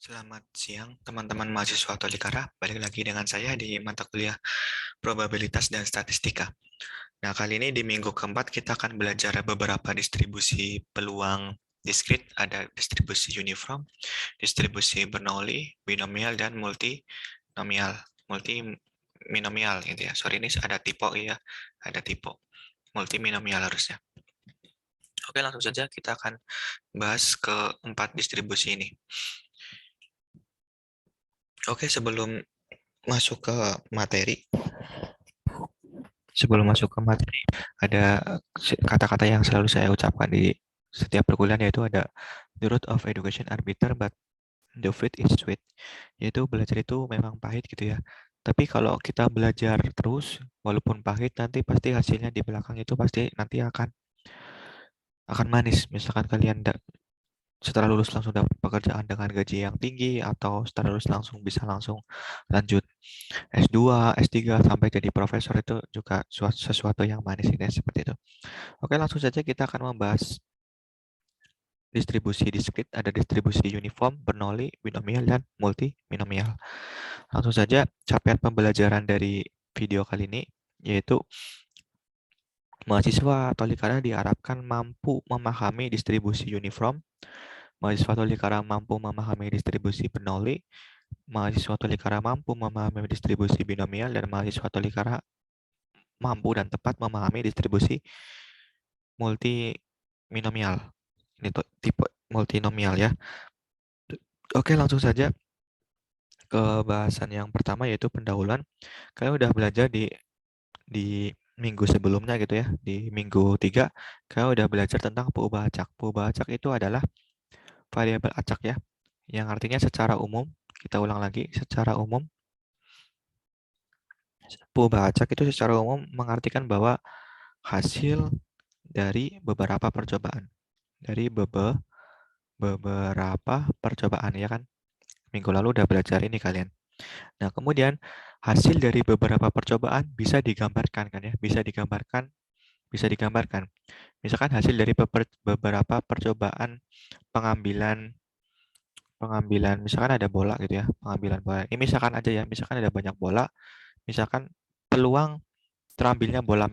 Selamat siang, teman-teman mahasiswa Tolikara. Balik lagi dengan saya di mata kuliah Probabilitas dan Statistika. Nah, kali ini di minggu keempat kita akan belajar beberapa distribusi peluang diskrit. Ada distribusi uniform, distribusi Bernoulli, binomial, dan multinomial. Multinomial gitu ya. Sorry, ini ada typo ya. Ada typo. Multinomial harusnya. Oke, langsung saja kita akan bahas keempat distribusi ini. Oke, masuk ke materi, sebelum masuk ke materi, ada kata-kata yang selalu saya ucapkan di setiap perkuliahan, yaitu ada the root of education are bitter but the fruit is sweet. Yaitu belajar itu memang pahit gitu ya. Tapi kalau kita belajar terus, walaupun pahit, nanti pasti hasilnya di belakang itu pasti nanti akan manis. Misalkan kalian setelah lulus langsung dapat pekerjaan dengan gaji yang tinggi, atau setelah lulus langsung bisa langsung lanjut S2, S3 sampai jadi profesor, itu juga sesuatu yang manis ini seperti itu. Oke, langsung saja kita akan membahas distribusi diskrit. Ada distribusi uniform, Bernoulli, binomial, dan multinomial. Langsung saja capaian pembelajaran dari video kali ini yaitu mahasiswa Tolikara diharapkan mampu memahami distribusi uniform, mahasiswa Tolikara mampu memahami distribusi Bernoulli, mahasiswa Tolikara mampu memahami distribusi binomial, dan mahasiswa Tolikara mampu dan tepat memahami distribusi multinomial. Ini tipe multinomial ya. Oke, langsung saja ke bahasan yang pertama, yaitu pendahuluan. Kalian udah belajar di minggu sebelumnya gitu ya. Di minggu 3 kalian udah belajar tentang peubah acak. Peubah acak itu adalah variabel acak ya, yang artinya secara umum, kita ulang lagi, secara umum peubah acak itu secara umum mengartikan bahwa hasil dari beberapa percobaan. Dari beberapa percobaan ya kan. Minggu lalu udah belajar ini kalian. Nah, kemudian hasil dari beberapa percobaan bisa digambarkan kan ya, bisa digambarkan. Misalkan hasil dari beberapa percobaan pengambilan pengambilan misalkan ada bola gitu ya, pengambilan bola. Ini misalkan aja ya, misalkan ada banyak bola, misalkan peluang terambilnya bola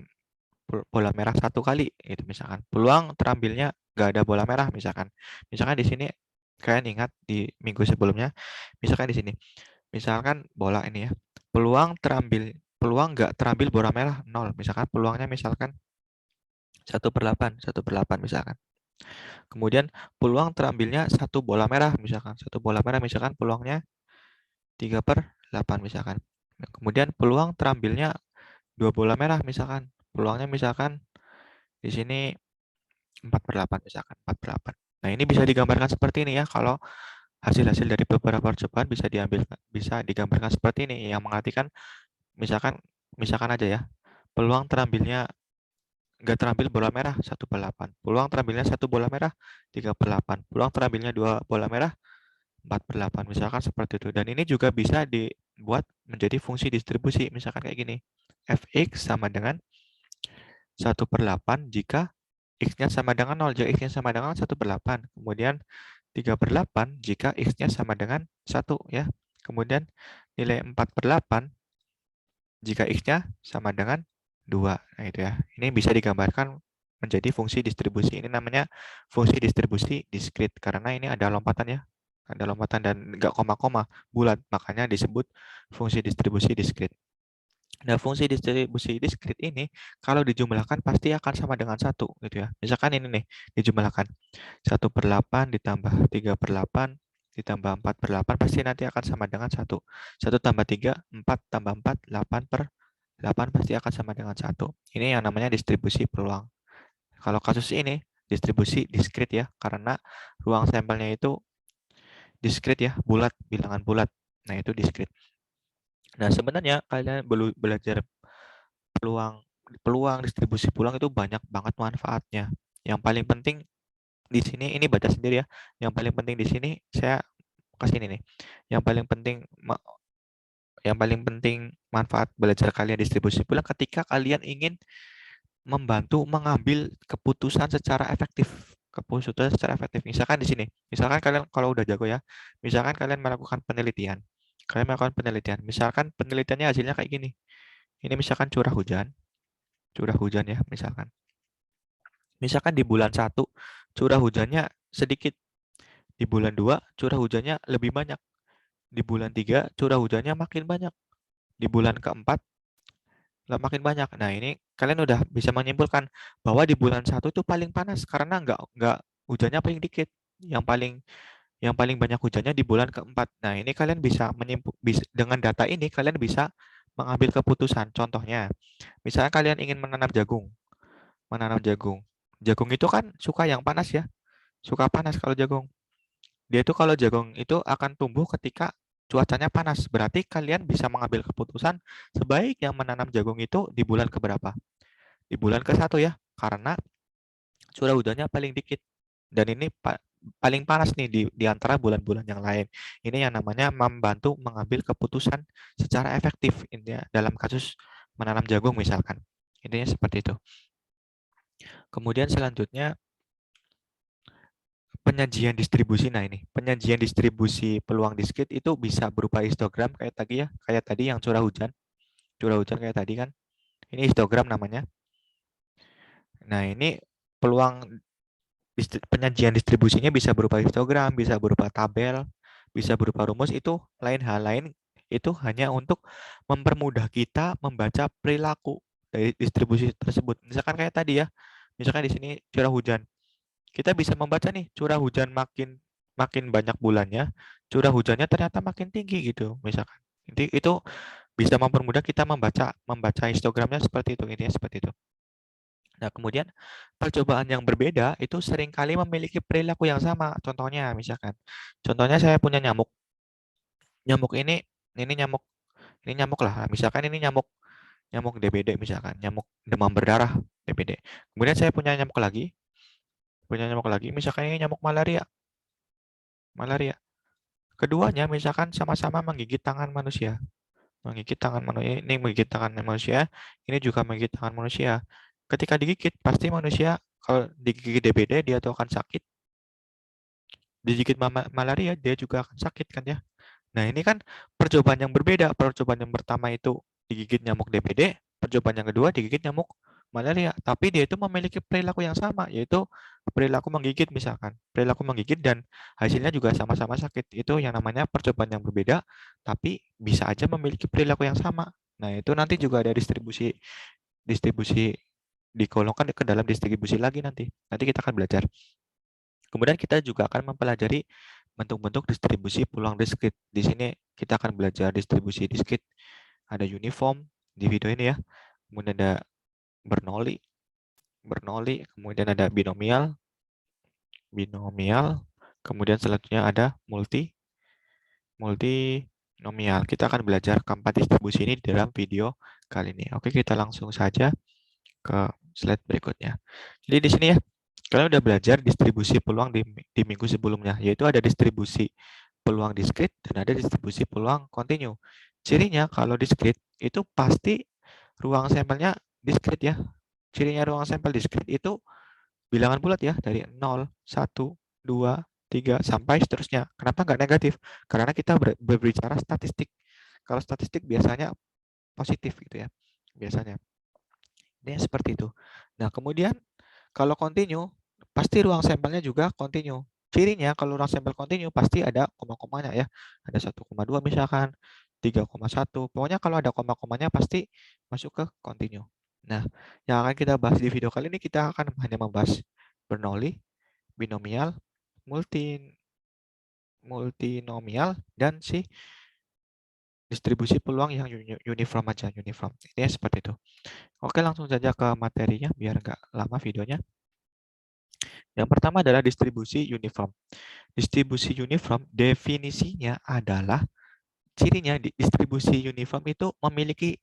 merah satu kali itu, misalkan peluang terambilnya nggak ada bola merah, misalkan di sini kalian ingat di minggu sebelumnya, misalkan di sini, misalkan bola ini ya, peluang nggak terambil bola merah nol, misalkan peluangnya misalkan 1/8 misalkan. Kemudian peluang terambilnya satu bola merah, misalkan peluangnya 3/8 misalkan. Nah, kemudian peluang terambilnya 2 bola merah, misalkan peluangnya misalkan di sini 4/8 misalkan, 4/8. Nah, ini bisa digambarkan seperti ini ya, kalau hasil-hasil dari beberapa percobaan bisa digambarkan seperti ini, yang mengartikan misalkan misalkan aja ya, peluang terambilnya nggak terambil bola merah 1/8, peluang terambilnya satu bola merah 3/8, peluang terambilnya 2 bola merah 4/8, misalkan seperti itu. Dan ini juga bisa dibuat menjadi fungsi distribusi, misalkan kayak gini, fx sama dengan 1/8 jika x-nya sama dengan 0, jika x-nya sama dengan 1/8. Kemudian 3/8 jika x-nya sama dengan 1 ya. Kemudian nilai 4/8 jika x-nya sama dengan 2. Nah, itu ya. Ini bisa digambarkan menjadi fungsi distribusi. Ini namanya fungsi distribusi diskrit, karena ini ada lompatan ya. Ada lompatan dan enggak koma-koma, bulat. Makanya disebut fungsi distribusi diskrit. Nah, fungsi distribusi diskrit ini kalau dijumlahkan pasti akan sama dengan 1 gitu ya. Misalkan ini nih, dijumlahkan 1/8 ditambah 3/8 ditambah 4/8 pasti nanti akan sama dengan 1. 1 tambah 3, 4 tambah 4, 8/8 pasti akan sama dengan 1. Ini yang namanya distribusi peluang. Kalau kasus ini distribusi diskrit ya, karena ruang sampelnya itu diskrit ya, bulat, bilangan bulat. Nah, itu diskrit. Nah, sebenarnya kalian belajar peluang peluang distribusi peluang itu banyak banget manfaatnya. Yang paling penting di sini, ini baca sendiri ya. Yang paling penting di sini saya kasih ini nih. Yang paling penting manfaat belajar kalian distribusi peluang ketika kalian ingin membantu mengambil keputusan secara efektif. keputusan secara efektif. Misalkan di sini, misalkan kalian kalau udah jago ya, misalkan kalian melakukan penelitian. Misalkan penelitiannya hasilnya kayak gini. Ini misalkan curah hujan ya, misalkan. Misalkan di bulan 1 curah hujannya sedikit, di bulan 2 curah hujannya lebih banyak, di bulan 3 curah hujannya makin banyak, di bulan keempat makin banyak. Nah, ini kalian udah bisa menyimpulkan bahwa di bulan 1 itu paling panas karena nggak hujannya paling dikit. Yang paling banyak hujannya di bulan keempat. Nah, ini kalian bisa dengan data ini kalian bisa mengambil keputusan. Contohnya, misalnya kalian ingin menanam jagung. Jagung itu kan suka yang panas ya. Suka panas kalau jagung. Dia itu kalau jagung itu akan tumbuh ketika cuacanya panas. Berarti kalian bisa mengambil keputusan sebaiknya menanam jagung itu di bulan keberapa? Di bulan ke-1 ya. Karena curah hujannya paling dikit. Dan ini paling panas nih di antara bulan-bulan yang lain. Ini yang namanya membantu mengambil keputusan secara efektif intinya dalam kasus menanam jagung misalkan. Intinya seperti itu. Kemudian selanjutnya penyajian distribusi. Nah, ini penyajian distribusi peluang diskrit itu bisa berupa histogram kayak tadi ya, kayak tadi yang curah hujan kayak tadi kan. Ini histogram namanya. Nah, ini peluang penyajian distribusinya bisa berupa histogram, bisa berupa tabel, bisa berupa rumus. Itu hal lain itu hanya untuk mempermudah kita membaca perilaku dari distribusi tersebut. Misalkan kayak tadi ya, misalkan di sini curah hujan. Kita bisa membaca nih curah hujan makin makin banyak bulannya, curah hujannya ternyata makin tinggi gitu misalkan. Itu bisa mempermudah kita membaca histogramnya seperti itu, intinya seperti itu. Nah, kemudian percobaan yang berbeda itu seringkali memiliki perilaku yang sama. Contohnya saya punya nyamuk. Nyamuk ini nyamuk lah. Misalkan ini nyamuk DBD misalkan, nyamuk demam berdarah DBD. Kemudian saya punya nyamuk lagi, misalkan ini nyamuk malaria. Keduanya misalkan sama-sama menggigit tangan manusia. Menggigit tangan manusia, ini juga menggigit tangan manusia. Ketika digigit, pasti manusia kalau digigit DBD dia tuh akan sakit. Digigit malaria dia juga akan sakit kan ya. Nah, ini kan percobaan yang berbeda. Percobaan yang pertama itu digigit nyamuk DBD, percobaan yang kedua digigit nyamuk malaria. Tapi dia itu memiliki perilaku yang sama, yaitu perilaku menggigit misalkan. Perilaku menggigit dan hasilnya juga sama-sama sakit. Itu yang namanya percobaan yang berbeda, tapi bisa aja memiliki perilaku yang sama. Nah, itu nanti juga ada distribusi distribusi digolongkan ke dalam distribusi lagi nanti. Nanti kita akan belajar. Kemudian kita juga akan mempelajari bentuk-bentuk distribusi peluang diskrit. Di sini kita akan belajar distribusi diskrit. Ada uniform di video ini ya. Kemudian ada Bernoulli, kemudian ada binomial. Kemudian selanjutnya ada multinomial. Kita akan belajar keempat distribusi ini dalam video kali ini. Oke, kita langsung saja ke slide berikutnya. Jadi di sini ya, kalian udah belajar distribusi peluang di minggu sebelumnya, yaitu ada distribusi peluang diskrit dan ada distribusi peluang kontinu. Cirinya kalau diskrit itu pasti ruang sampelnya diskrit ya. Cirinya ruang sampel diskrit itu bilangan bulat ya, dari 0, 1, 2, 3, sampai seterusnya. Kenapa nggak negatif? Karena kita berbicara statistik. Kalau statistik biasanya positif gitu ya, biasanya. Ini seperti itu. Nah, kemudian kalau kontinu, pasti ruang sampelnya juga kontinu. Cirinya kalau ruang sampel kontinu pasti ada koma-komanya ya. Ada 1,2 misalkan, 3,1. Pokoknya kalau ada koma-komanya pasti masuk ke kontinu. Nah, yang akan kita bahas di video kali ini kita akan hanya membahas Bernoulli, binomial, multinomial, dan si distribusi peluang yang uniform aja, uniform. Ini seperti itu. Oke, langsung saja ke materinya biar nggak lama videonya. Yang pertama adalah distribusi uniform. Distribusi uniform definisinya adalah cirinya distribusi uniform itu memiliki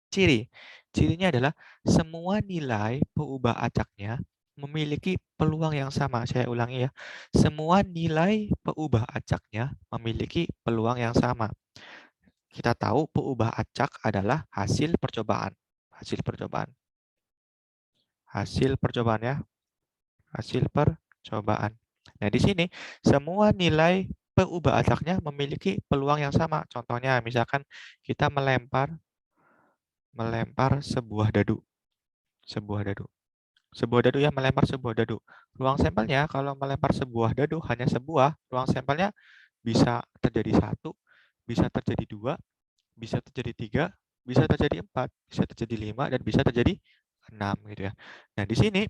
ciri. Cirinya adalah semua nilai peubah acaknya memiliki peluang yang sama. Saya ulangi ya. Semua nilai peubah acaknya memiliki peluang yang sama. Kita tahu peubah acak adalah hasil percobaan. Hasil percobaan ya. Hasil percobaan. percobaan. Nah, di sini semua nilai peubah acaknya memiliki peluang yang sama. Contohnya, misalkan kita melempar sebuah dadu, sebuah dadu. Sebuah dadu ya, melempar sebuah dadu. Ruang sampelnya kalau melempar sebuah dadu hanya sebuah, ruang sampelnya bisa terjadi 1, bisa terjadi 2, bisa terjadi 3, bisa terjadi 4, bisa terjadi 5, dan bisa terjadi 6 gitu ya. Nah, di sini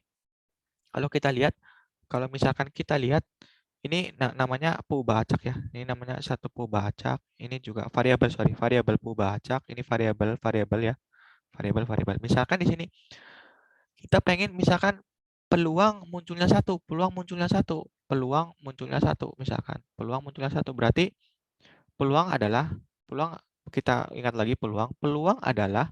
kalau kita lihat, kalau misalkan kita lihat ini namanya peubah acak ya. Ini namanya satu peubah acak. Ini juga variabel, sorry, variabel peubah acak. Ini variabel ya. Variabel. Misalkan di sini kita pengen misalkan peluang munculnya satu, misalkan. Peluang munculnya satu berarti peluang kita ingat lagi peluang adalah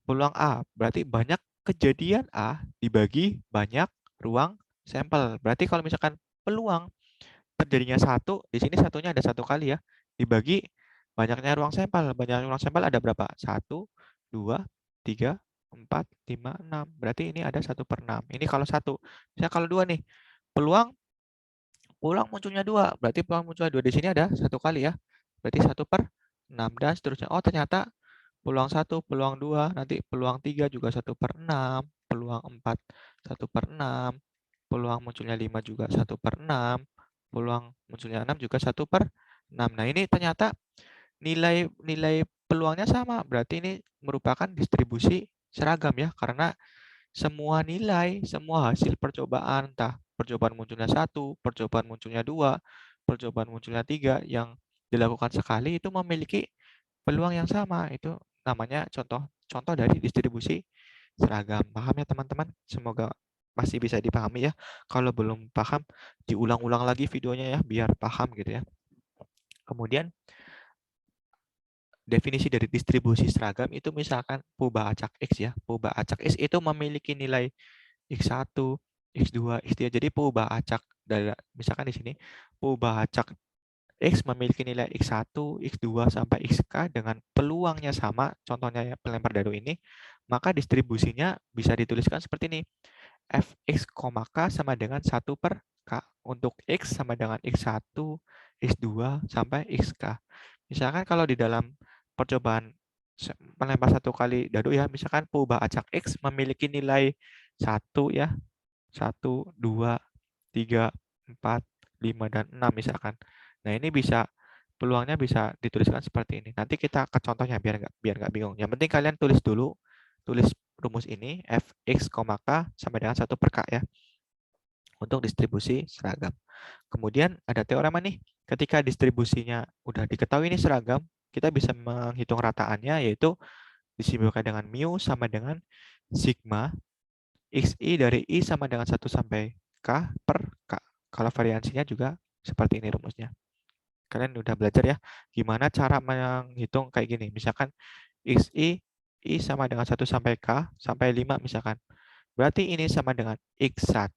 peluang A. Berarti banyak kejadian A dibagi banyak ruang sampel. Berarti kalau misalkan peluang terjadinya satu, di sini satunya ada satu kali ya, dibagi banyaknya ruang sampel. Banyak ruang sampel ada berapa? 1, 2, 3, 4, 5, 6. Berarti ini ada 1/6. Ini kalau satu. Misalnya kalau dua nih, peluang peluang munculnya 2. Berarti peluang munculnya 2 di sini ada satu kali ya. Berarti 1/6 dan seterusnya. Oh, ternyata peluang 1, peluang 2, nanti peluang 3 juga 1/6, peluang 4 1/6, peluang munculnya 5 juga 1/6, peluang munculnya 6 juga 1/6. Nah, ini ternyata nilai peluangnya sama, berarti ini merupakan distribusi seragam ya, karena semua nilai, semua hasil percobaan, entah percobaan munculnya 1, percobaan munculnya 2, percobaan munculnya 3 yang dilakukan sekali itu memiliki peluang yang sama. Itu namanya contoh dari distribusi seragam. Paham ya teman-teman? Semoga masih bisa dipahami ya. Kalau belum paham, diulang-ulang lagi videonya ya, biar paham gitu ya. Kemudian, definisi dari distribusi seragam itu misalkan peubah acak X ya. Peubah acak X itu memiliki nilai X1, X2, X3. Jadi peubah acak dari misalkan di sini peubah acak X memiliki nilai X1, X2 sampai Xk dengan peluangnya sama, contohnya ya pelempar dadu ini, maka distribusinya bisa dituliskan seperti ini. Fx, K sama dengan 1/K. Untuk X sama dengan X1, X2 sampai Xk. Misalkan kalau di dalam percobaan melempar satu kali dadu ya, misalkan peubah acak X memiliki nilai 1 ya, 1, 2, 3, 4, 5, dan 6 misalkan. Nah, ini peluangnya bisa dituliskan seperti ini. Nanti kita ke contohnya biar nggak bingung. Yang penting kalian tulis dulu, tulis rumus ini Fx, K sampai dengan 1/K ya untuk distribusi seragam. Kemudian ada teorema nih, ketika distribusinya udah diketahui ini seragam, kita bisa menghitung rataannya, yaitu disimbolkan dengan mu sama dengan sigma xi dari i sama dengan 1 sampai k per k. Kalau variansinya juga seperti ini rumusnya. Kalian udah belajar ya gimana cara menghitung kayak gini. Misalkan xi i sama dengan 1 sampai k sampai 5 misalkan. Berarti ini sama dengan x1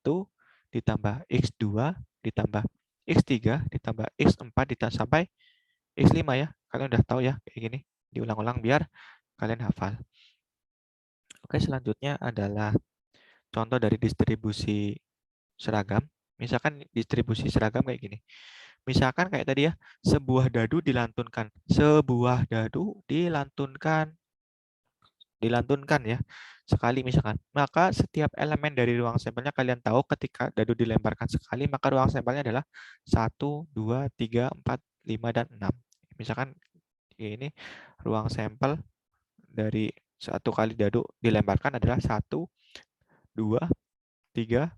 ditambah x2 ditambah x3 ditambah x4 ditambah sampai x5 ya. Kalian udah tahu ya kayak gini. Diulang-ulang biar kalian hafal. Oke, selanjutnya adalah contoh dari distribusi seragam. Misalkan distribusi seragam kayak gini. Misalkan kayak tadi ya, sebuah dadu dilantunkan. Sebuah dadu dilantunkan ya. Sekali misalkan. Maka setiap elemen dari ruang sampelnya kalian tahu ketika dadu dilemparkan sekali, maka ruang sampelnya adalah 1, 2, 3, 4, 5, dan 6. Misalkan ini ruang sampel dari satu kali dadu dilemparkan adalah 1, 2, 3,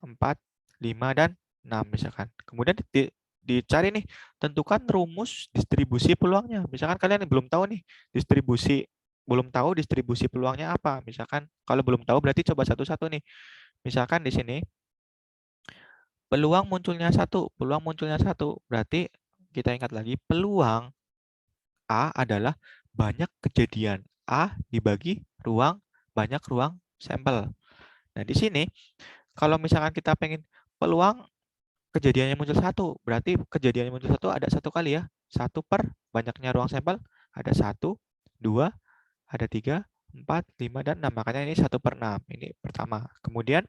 4, 5, dan 6 misalkan. Kemudian dicari nih, tentukan rumus distribusi peluangnya. Misalkan kalian belum tahu nih distribusi peluangnya apa. Misalkan kalau belum tahu berarti coba satu-satu nih. Misalkan di sini peluang munculnya satu. Berarti kita ingat lagi peluang A adalah banyak kejadian A dibagi banyak ruang sampel. Nah, di sini kalau misalkan kita pengen peluang kejadiannya muncul satu, berarti kejadiannya muncul satu ada satu kali ya. 1 per banyaknya ruang sampel ada 1, 2, ada 3, 4, 5, dan 6. Makanya ini 1/6. Ini pertama. Kemudian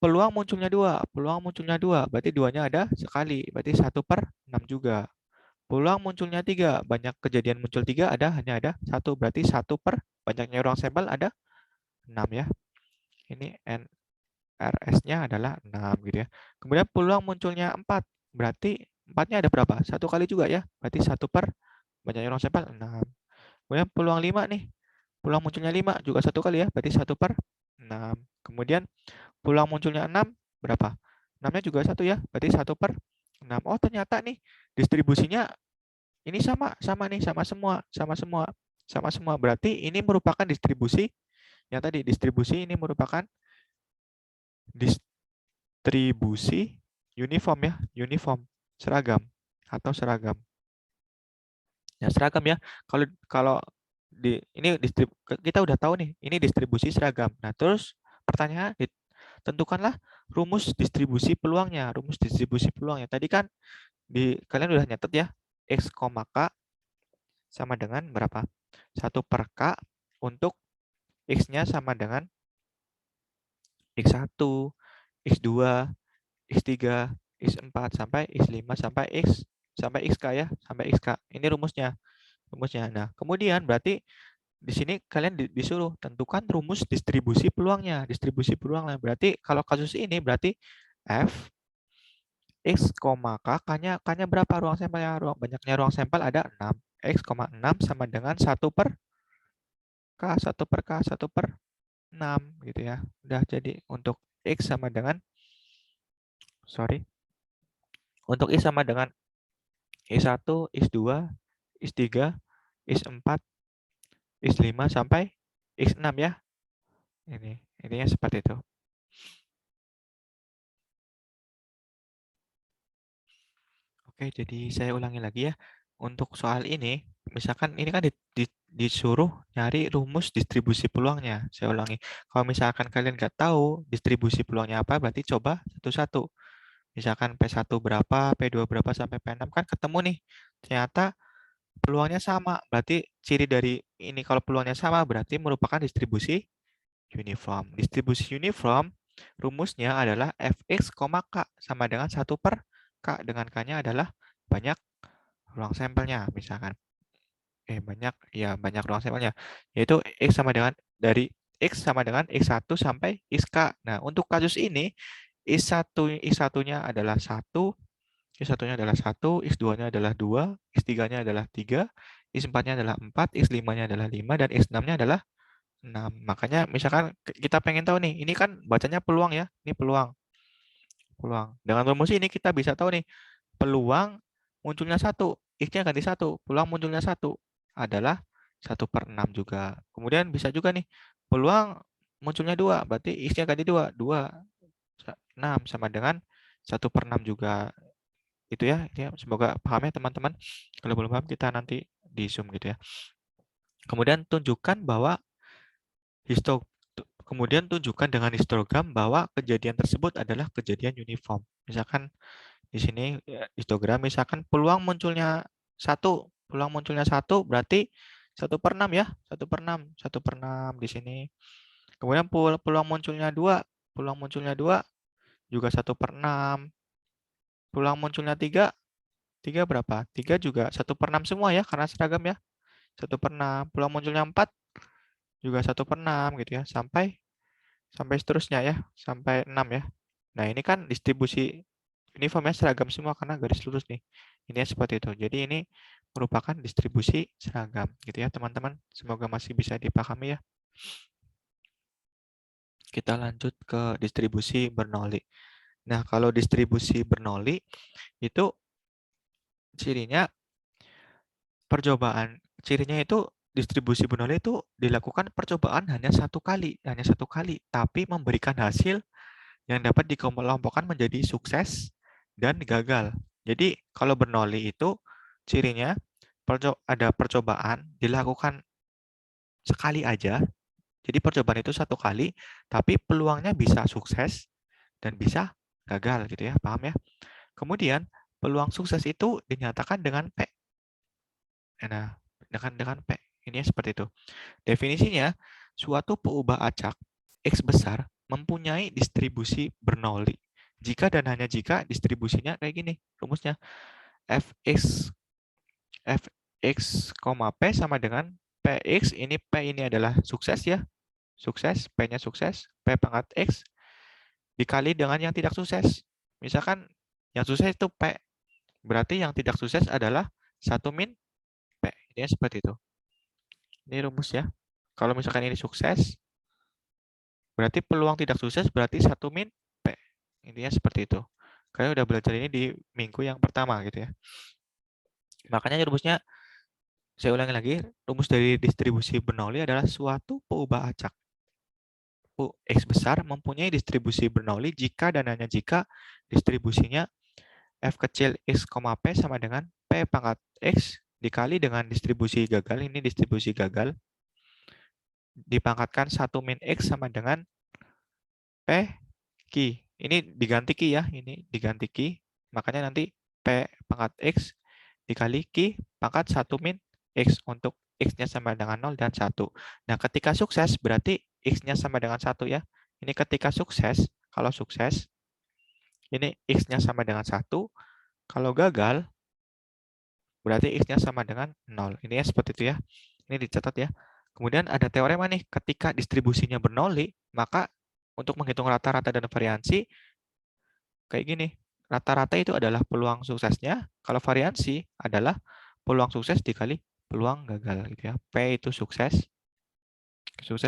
peluang munculnya 2, peluang munculnya 2, berarti 2-nya ada sekali, berarti 1/6 juga. Peluang munculnya 3, banyak kejadian muncul 3 hanya ada 1, berarti 1 per banyaknya ruang sampel ada 6 ya. Ini NRS-nya adalah 6 gitu ya. Kemudian peluang munculnya 4, berarti 4-nya ada berapa? 1 kali juga ya, berarti 1 per banyaknya ruang sampel 6. Kemudian peluang 5 nih, peluang munculnya 5 juga 1 kali ya, berarti 1/6. Kemudian peluang munculnya 6 berapa? 6-nya juga 1 ya, berarti 1/6. Oh, ternyata nih distribusinya ini sama nih, sama semua, sama semua, sama semua. Berarti ini merupakan distribusi yang tadi, distribusi ini merupakan distribusi uniform ya, uniform, seragam atau seragam. Ya, seragam ya. Kalau kalau ini kita udah tahu nih, ini distribusi seragam. Nah, terus pertanyaan, tentukanlah rumus distribusi peluangnya. Rumus distribusi peluangnya. Tadi kan kalian udah nyatet ya, X, K sama dengan berapa? 1/K untuk X-nya sama dengan X1, X2, X3, X4 sampai X5 sampai XK ya, sampai XK. Ini rumusnya. Nah, kemudian berarti di sini kalian disuruh tentukan rumus distribusi peluangnya. Distribusi peluangnya. Berarti kalau kasus ini berarti F X, K-nya berapa ruang sampelnya? Banyaknya ruang sampel ada 6. X, 6 sama dengan 1/6 gitu ya. Udah jadi untuk X sama dengan untuk X sama dengan X1, X2, X3, X4, X5 sampai X6 ya. Intinya seperti itu. Oke, jadi saya ulangi lagi ya. Untuk soal ini, misalkan ini kan disuruh nyari rumus distribusi peluangnya. Saya ulangi. Kalau misalkan kalian nggak tahu distribusi peluangnya apa, berarti coba satu-satu. Misalkan P1 berapa, P2 berapa, sampai P6 kan ketemu nih. Ternyata peluangnya sama. Berarti ciri dari ini kalau peluangnya sama, berarti merupakan distribusi uniform. Distribusi uniform, rumusnya adalah Fx, K sama dengan 1/K. Dengan K-nya adalah banyak ruang sampelnya, misalkan. Banyak ruang sampelnya. Yaitu X sama dengan dari X sama dengan X1 sampai XK. Nah, untuk kasus ini, X1-nya adalah 1, X1-nya adalah 1, X2-nya adalah 2, X3-nya adalah 3, X4-nya adalah 4, X5-nya adalah 5, dan X6-nya adalah 6. Makanya misalkan kita pengen tahu nih, ini kan bacanya peluang ya, ini peluang. Dengan rumus ini kita bisa tahu nih, peluang munculnya 1, X-nya ganti 1, peluang munculnya 1 adalah 1/6 juga. Kemudian bisa juga nih, peluang munculnya 2, berarti X-nya ganti 2, 6 sama dengan 1/6 juga. Itu ya, semoga paham ya teman-teman. Kalau belum paham kita nanti di Zoom gitu ya. Kemudian tunjukkan dengan histogram bahwa kejadian tersebut adalah kejadian uniform. Misalkan di sini histogram, misalkan peluang munculnya 1 berarti 1/6 ya, 1/6 di sini. Kemudian peluang munculnya 2 juga 1/6. Peluang munculnya 3 berapa? 3 juga 1/6 semua ya, karena seragam ya. 1/6. Peluang munculnya 4 juga 1/6 gitu ya, sampai seterusnya ya, sampai 6 ya. Nah, ini kan distribusi uniformnya seragam semua karena garis lurus nih. Ini seperti itu. Jadi ini merupakan distribusi seragam gitu ya, teman-teman. Semoga masih bisa dipahami ya. Kita lanjut ke distribusi Bernoulli. Nah, kalau distribusi Bernoulli itu cirinya cirinya itu distribusi Bernoulli itu dilakukan percobaan hanya satu kali, tapi memberikan hasil yang dapat dikelompokkan menjadi sukses dan gagal. Jadi kalau Bernoulli itu cirinya ada percobaan dilakukan sekali aja. Jadi percobaan itu satu kali, tapi peluangnya bisa sukses dan bisa gagal gitu ya, paham ya? Kemudian peluang sukses itu dinyatakan dengan P. Nah, dengan P. Ini seperti itu. Definisinya, suatu peubah acak X besar mempunyai distribusi Bernoulli. Jika dan hanya jika distribusinya kayak gini rumusnya. Fx P sama dengan Px, ini P ini adalah sukses ya. Sukses, P-nya sukses, P pangkat X dikali dengan yang tidak sukses. Misalkan yang sukses itu P, berarti yang tidak sukses adalah 1 min P. Ini seperti itu. Ini rumus ya. Kalau misalkan ini sukses, berarti peluang tidak sukses berarti 1 min P. Intinya seperti itu. Kalian udah belajar ini di minggu yang pertama gitu ya. Makanya rumusnya, saya ulangi lagi, rumus dari distribusi Bernoulli adalah suatu peubah acak X besar mempunyai distribusi Bernoulli jika dan hanya jika distribusinya F kecil X, P sama dengan P pangkat X dikali dengan distribusi gagal, ini distribusi gagal, dipangkatkan 1 min X sama dengan P Q. Ini diganti Q ya, ini diganti Q. Makanya nanti P pangkat X dikali Q pangkat 1 min X untuk X-nya sama dengan 0 dan 1. Nah, ketika sukses berarti X-nya sama dengan 1 ya. Ini ketika sukses, kalau sukses, ini X-nya sama dengan 1. Kalau gagal, berarti X-nya sama dengan 0. Ini ya seperti itu ya. Ini dicatat ya. Kemudian ada teorema nih, ketika distribusinya Bernoulli, maka untuk menghitung rata-rata dan variansi, kayak gini. Rata-rata itu adalah peluang suksesnya, kalau variansi adalah peluang sukses dikali peluang gagal gitu ya. P itu sukses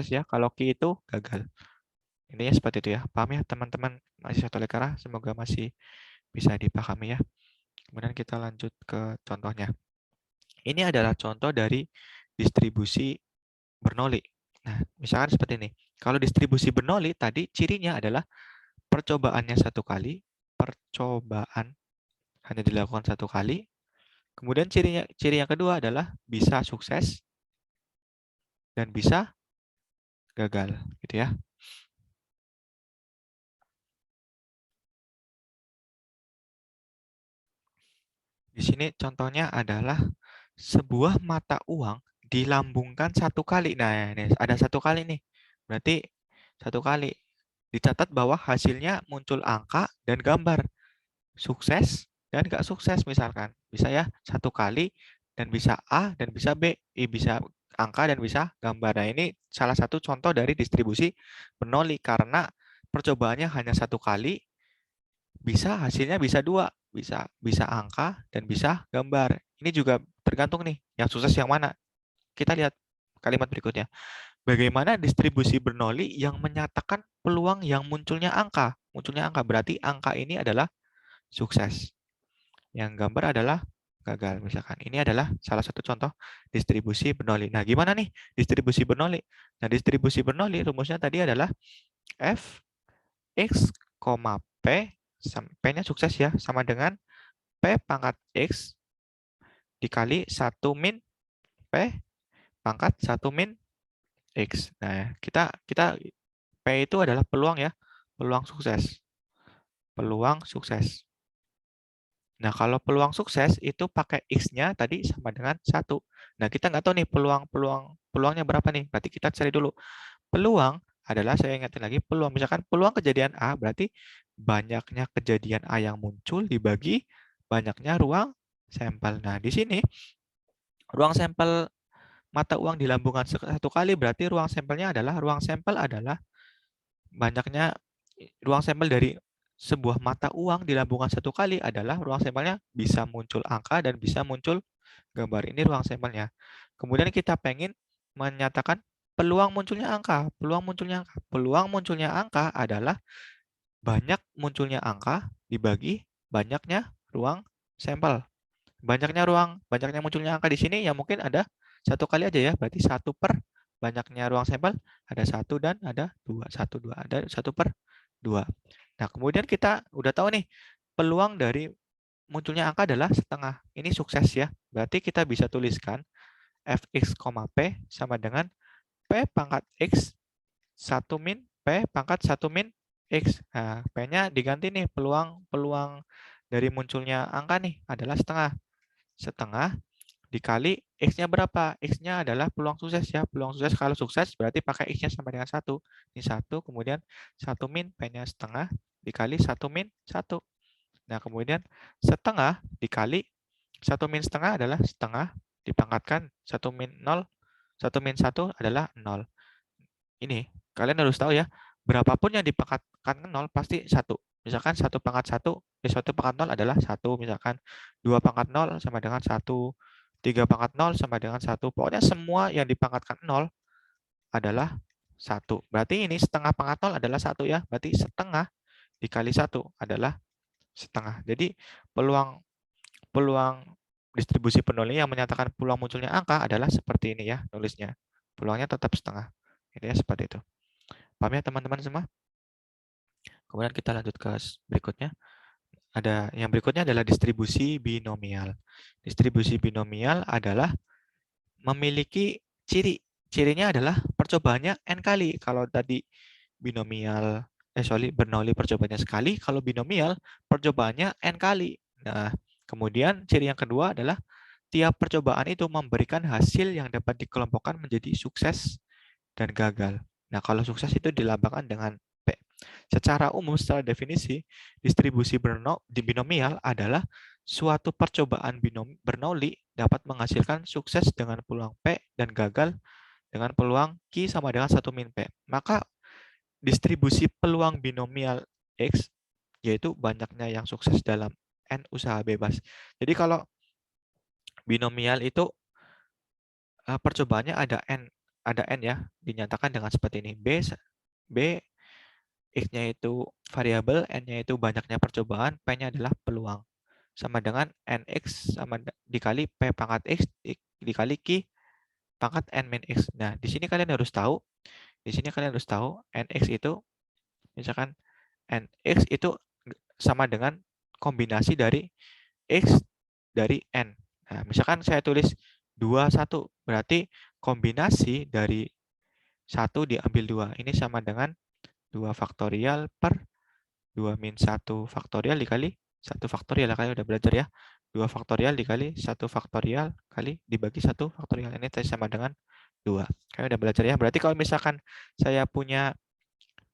ya, kalau Q itu gagal. Intinya seperti itu ya. Paham ya teman-teman mahasiswa Tolikara? Semoga masih bisa dipahami ya. Kemudian kita lanjut ke contohnya. Ini adalah contoh dari distribusi Bernoulli. Nah, misalkan seperti ini. Kalau distribusi Bernoulli tadi cirinya adalah percobaannya 1 kali, percobaan hanya dilakukan 1 kali. Kemudian ciri yang kedua adalah bisa sukses dan bisa gagal, gitu ya. Di sini contohnya adalah sebuah mata uang dilambungkan 1 kali. Nah, ini ada 1 kali nih. Berarti 1 kali. Dicatat bahwa hasilnya muncul angka dan gambar. Sukses dan nggak sukses misalkan. Bisa ya, 1 kali dan bisa A dan bisa B. Bisa angka dan bisa gambar. Nah, ini salah satu contoh dari distribusi Bernoulli karena percobaannya hanya 1 kali, bisa hasilnya bisa 2, bisa angka dan bisa gambar. Ini juga tergantung nih, yang sukses yang mana. Kita lihat kalimat berikutnya. Bagaimana distribusi Bernoulli yang menyatakan peluang yang munculnya angka? Munculnya angka berarti angka ini adalah sukses. Yang gambar adalah gagal misalkan. Ini adalah salah satu contoh distribusi Bernoulli. Nah, gimana nih distribusi Bernoulli? Nah, distribusi Bernoulli rumusnya tadi adalah F X, P, P-nya sukses ya, sama dengan P pangkat X dikali 1 min P pangkat 1 min X. Nah, kita P itu adalah peluang ya, peluang sukses. Peluang sukses. Nah, kalau peluang sukses itu pakai X-nya tadi sama dengan 1. Nah, kita nggak tahu nih peluangnya berapa nih. Berarti kita cari dulu. Peluang adalah, saya ingatin lagi, peluang. Misalkan peluang kejadian A berarti banyaknya kejadian A yang muncul dibagi banyaknya ruang sampel. Nah, di sini ruang sampel mata uang dilambungkan 1 kali berarti ruang sampelnya adalah banyaknya ruang sampel dari sebuah mata uang dilambungkan 1 kali adalah ruang sampelnya bisa muncul angka dan bisa muncul gambar. Ini ruang sampelnya. Kemudian kita pengen menyatakan peluang munculnya angka. Peluang munculnya angka adalah banyak munculnya angka dibagi banyaknya ruang sampel. Banyaknya munculnya angka di sini ya mungkin ada 1 kali aja ya. Berarti 1 per banyaknya ruang sampel ada 1 dan ada 2. 1, 2. Ada 1 per 2. Nah, kemudian kita udah tahu nih peluang dari munculnya angka adalah setengah. Ini sukses ya. Berarti kita bisa tuliskan Fx, P sama dengan P pangkat X 1 min P pangkat 1 min X. Nah, P-nya diganti nih, peluang dari munculnya angka nih adalah setengah. Setengah dikali X-nya berapa? X-nya adalah peluang sukses ya. Peluang sukses kalau sukses berarti pakai X-nya sama dengan 1. Ini 1, kemudian 1 min P-nya setengah dikali 1 min 1. Nah, kemudian setengah dikali 1 min setengah adalah setengah dipangkatkan 1 min 0, 1 min 1 adalah 0. Ini, kalian harus tahu ya, berapapun yang dipangkatkan ke 0 pasti 1. Misalkan 1 pangkat 1, 1 pangkat 0 adalah 1. Misalkan 2 pangkat 0 sama dengan 1. 3 pangkat 0 sama dengan 1. Pokoknya semua yang dipangkatkan 0 adalah 1. Berarti ini setengah pangkat 0 adalah 1 ya. Berarti setengah dikali 1 adalah setengah. Jadi peluang peluang distribusi penolnya yang menyatakan peluang munculnya angka adalah seperti ini ya nulisnya. Peluangnya tetap setengah. Ini ya seperti itu. Paham ya teman-teman semua? Kemudian kita lanjut ke berikutnya. Ada yang berikutnya adalah distribusi binomial. Distribusi binomial adalah memiliki ciri. Cirinya adalah percobaannya n kali. Kalau tadi binomial Bernoulli percobaannya sekali, kalau binomial percobaannya n kali. Nah, kemudian ciri yang kedua adalah tiap percobaan itu memberikan hasil yang dapat dikelompokkan menjadi sukses dan gagal. Nah, kalau sukses itu dilambangkan dengan P. Secara umum, secara definisi, distribusi binomial adalah suatu percobaan Bernoulli dapat menghasilkan sukses dengan peluang P dan gagal dengan peluang Q sama dengan 1 min P. Maka distribusi peluang binomial X yaitu banyaknya yang sukses dalam N usaha bebas. Jadi kalau binomial itu percobaannya ada N ya, dinyatakan dengan seperti ini. B X-nya itu variabel, N-nya itu banyaknya percobaan, P-nya adalah peluang. Sama dengan NX sama dikali P pangkat X dikali Q pangkat N min X. Nah, di sini kalian harus tahu, NX itu, misalkan NX itu sama dengan kombinasi dari X dari N. Nah, misalkan saya tulis 21, berarti kombinasi dari 1 diambil 2. Ini sama dengan 2 faktorial per 2 min 1 faktorial dikali 1 faktorial. Kalian udah belajar ya. 2 faktorial dikali 1 faktorial kali dibagi 1 faktorial. Ini sama dengan 2. Kalian udah belajar ya. Berarti kalau misalkan saya punya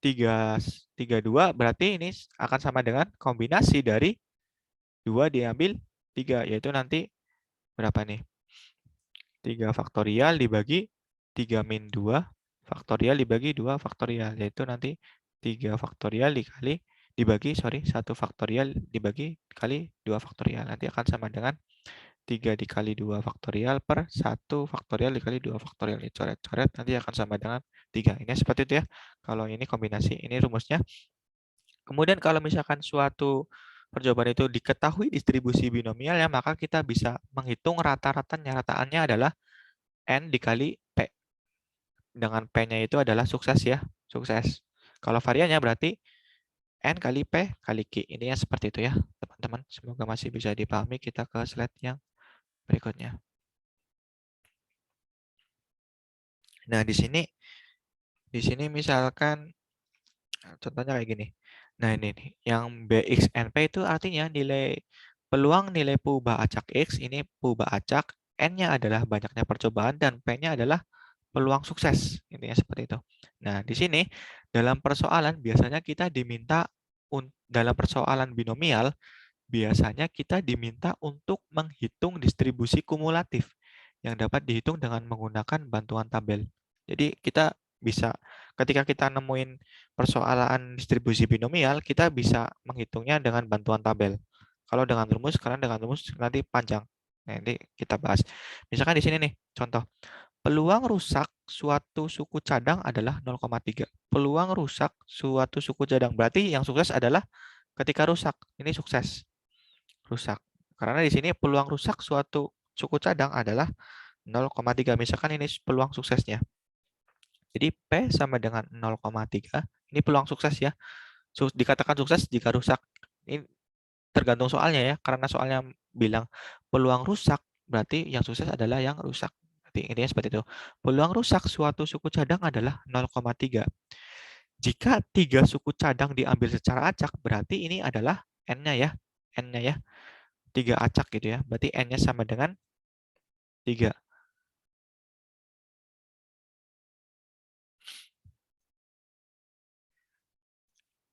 32, berarti ini akan sama dengan kombinasi dari 2 diambil 3. Yaitu nanti berapa nih? 3 faktorial dibagi 3 min 2 faktorial dibagi 2 faktorial. Yaitu nanti 3 faktorial dibagi 1 faktorial dibagi kali 2 faktorial. Nanti akan sama dengan 3 dikali 2 faktorial per 1 faktorial dikali 2 faktorial. Ini coret-coret nanti akan sama dengan 3. Ini seperti itu ya. Kalau ini kombinasi, ini rumusnya. Kemudian kalau misalkan suatu percobaan itu diketahui distribusi binomial ya, maka kita bisa menghitung rata-ratanya. Rataannya adalah N dikali P. Dengan P-nya itu adalah sukses ya, sukses. Kalau variannya berarti N kali P kali Q. Ini ya seperti itu ya, teman-teman. Semoga masih bisa dipahami. Kita ke slide yang berikutnya. Nah, di sini misalkan contohnya kayak gini. Nah, ini nih, yang BXNP itu artinya peluang nilai perubahan acak X, ini perubahan acak, N-nya adalah banyaknya percobaan, dan P-nya adalah peluang sukses. Intinya seperti itu. Nah, di sini dalam persoalan biasanya kita diminta dalam persoalan binomial biasanya kita diminta untuk menghitung distribusi kumulatif yang dapat dihitung dengan menggunakan bantuan tabel. Jadi kita bisa ketika kita nemuin persoalan distribusi binomial, kita bisa menghitungnya dengan bantuan tabel. Kalau dengan rumus, karena dengan rumus nanti panjang. Nah, ini kita bahas. Misalkan di sini nih, contoh. Peluang rusak suatu suku cadang adalah 0,3. Peluang rusak suatu suku cadang. Berarti yang sukses adalah ketika rusak. Ini sukses. Rusak. Karena di sini peluang rusak suatu suku cadang adalah 0,3. Misalkan ini peluang suksesnya. Jadi P sama dengan 0,3. Ini peluang sukses ya. Dikatakan sukses jika rusak. Ini tergantung soalnya ya. Karena soalnya bilang peluang rusak, berarti yang sukses adalah yang rusak. Intinya seperti itu. Peluang rusak suatu suku cadang adalah 0,3. Jika 3 suku cadang diambil secara acak, berarti ini adalah N-nya ya. N-nya ya. 3 acak gitu ya. Berarti N-nya sama dengan 3.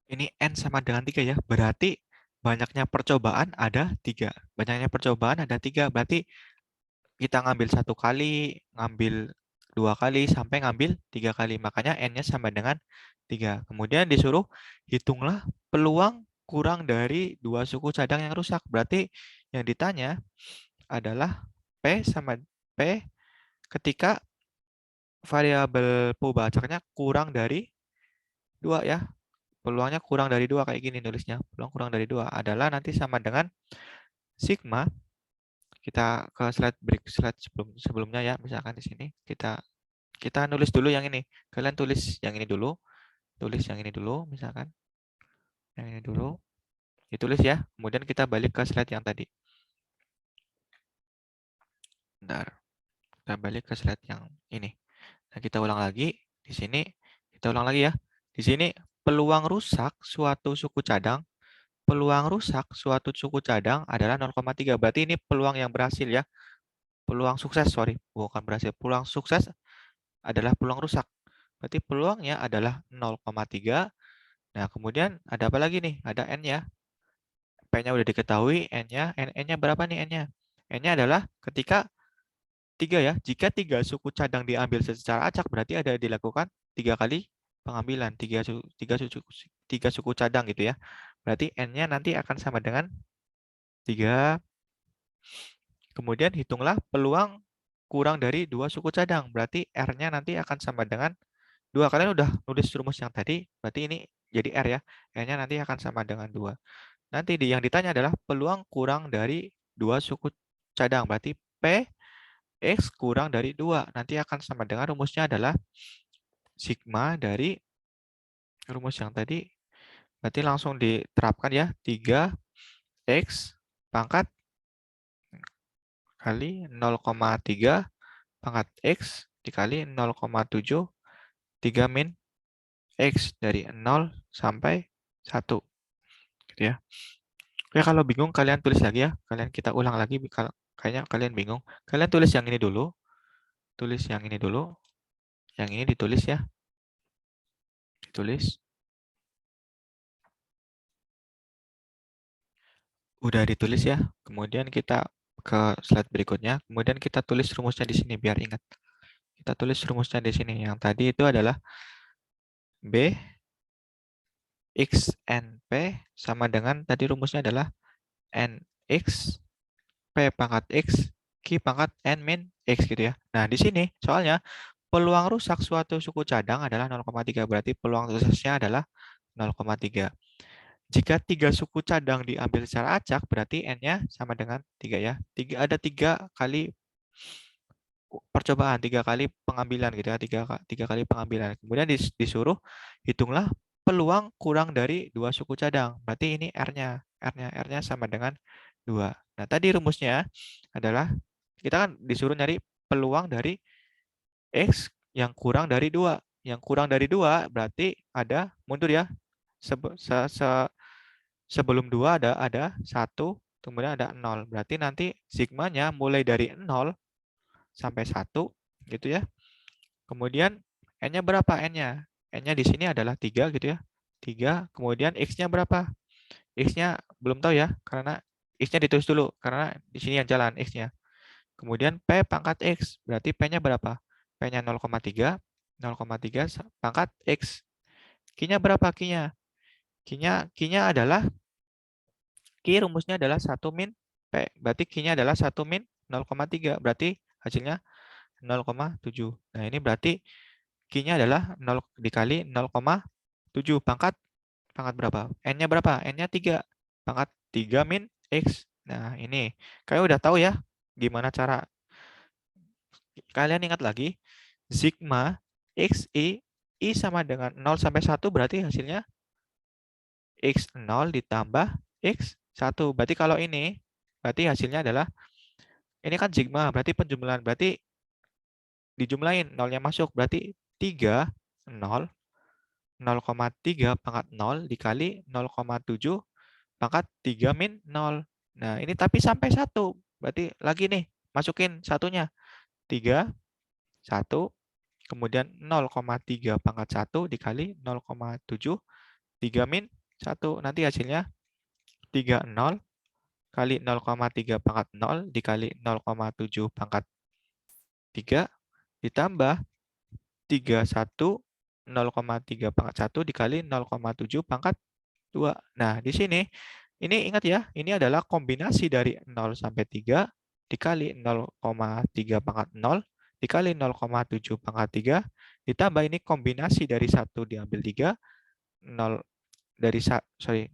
Ini N sama dengan 3 ya. Berarti banyaknya percobaan ada 3. Banyaknya percobaan ada 3. Berarti kita ngambil 1 kali, ngambil 2 kali, sampai ngambil 3 kali. Makanya N-nya sama dengan 3. Kemudian disuruh hitunglah peluang kurang dari 2 suku cadang yang rusak. Berarti yang ditanya adalah P sama P ketika variabel pembacaknya kurang dari 2 ya. Peluangnya kurang dari 2 kayak gini nulisnya. Peluang kurang dari 2 adalah nanti sama dengan sigma. Kita ke slide sebelumnya ya. Misalkan di sini kita nulis dulu yang ini. Kalian tulis yang ini dulu. Tulis yang ini dulu misalkan. Yang ini dulu. Ditulis ya. Kemudian kita balik ke slide yang tadi. Bentar. Kita balik ke slide yang ini. Nah, kita ulang lagi. Di sini kita ulang lagi ya. Di sini peluang rusak suatu suku cadang adalah 0,3. Berarti ini peluang yang berhasil ya. Peluang sukses, sorry. Bukan berhasil. Peluang sukses adalah peluang rusak. Berarti peluangnya adalah 0,3. Nah, kemudian ada apa lagi nih? Ada N ya. P-nya udah diketahui, N-nya berapa nih N-nya? N-nya adalah ketika 3 ya. Jika 3 suku cadang diambil secara acak, berarti ada dilakukan 3 kali pengambilan. 3 suku cadang gitu ya. Berarti N-nya nanti akan sama dengan 3. Kemudian hitunglah peluang kurang dari 2 suku cadang. Berarti R-nya nanti akan sama dengan 2. Kalian udah nulis rumus yang tadi, berarti ini jadi R ya. R-nya nanti akan sama dengan 2. Nanti yang ditanya adalah peluang kurang dari 2 suku cadang. Berarti P X kurang dari 2. Nanti akan sama dengan rumusnya adalah sigma dari rumus yang tadi. Berarti langsung diterapkan ya. 3X pangkat kali 0,3 pangkat X dikali 0,7 3 min X dari 0 sampai 1. Gitu ya. Oke, kalau bingung kalian tulis lagi ya. Kita ulang lagi. Kayaknya kalian bingung. Kalian tulis yang ini dulu. Tulis yang ini dulu. Yang ini ditulis ya. Ditulis. Udah ditulis ya. Kemudian kita ke slide berikutnya. Kemudian kita tulis rumusnya di sini biar ingat. Kita tulis rumusnya di sini. Yang tadi itu adalah B X N P sama dengan tadi rumusnya adalah NX P pangkat X Q pangkat N min X gitu ya. Nah, di sini soalnya peluang rusak suatu suku cadang adalah 0,3. Berarti peluang suksesnya adalah 0,3. Jika 3 suku cadang diambil secara acak, berarti N-nya sama dengan 3 ya. Ada 3 kali percobaan, 3 kali pengambilan gitu ya. 3 kali pengambilan. Kemudian disuruh hitunglah peluang kurang dari 2 suku cadang. Berarti ini R-nya. R-nya sama dengan 2. Nah, tadi rumusnya adalah kita kan disuruh nyari peluang dari X yang kurang dari 2. Yang kurang dari 2 berarti ada mundur ya. Sebelum 2 ada 1, kemudian ada 0. Berarti nanti sigmanya mulai dari 0 sampai 1 gitu ya. Kemudian N-nya berapa N-nya? N-nya di sini adalah 3 gitu ya. 3, kemudian X-nya berapa? X-nya belum tahu ya, karena X-nya ditulis dulu, karena di sini yang jalan X-nya. Kemudian P pangkat X, berarti P-nya berapa? P-nya 0,3, 0,3 pangkat X. Q-nya berapa Q-nya? Q-nya adalah Q rumusnya adalah 1 min P. Berarti Q-nya adalah 1 min 0,3. Berarti hasilnya 0,7. Nah, ini berarti Q-nya adalah 0 dikali 0,7 pangkat berapa? N-nya berapa? N-nya 3. Pangkat 3 min X. Nah, ini. Kalian udah tahu ya gimana cara. Kalian ingat lagi. Sigma XI. I sama dengan 0 sampai 1 berarti hasilnya X0 ditambah X1. Berarti kalau ini, berarti hasilnya adalah, ini kan sigma, berarti penjumlahan. Berarti dijumlahin, nolnya masuk. Berarti 3, 0, 0,3 pangkat 0 dikali 0,7 pangkat 3 min 0. Nah, ini tapi sampai 1. Berarti lagi nih, masukin satunya. 3, 1, kemudian 0,3 pangkat 1 dikali 0,7, 3 min 1. Nanti hasilnya 30 kali 0,3 pangkat 0 dikali 0,7 pangkat 3 ditambah 31 0,3 pangkat 1 dikali 0,7 pangkat 2. Nah, di sini ini ingat ya, ini adalah kombinasi dari 0 sampai 3 dikali 0,3 pangkat 0 dikali 0,7 pangkat 3 ditambah ini kombinasi dari 1 diambil 3, 0 dari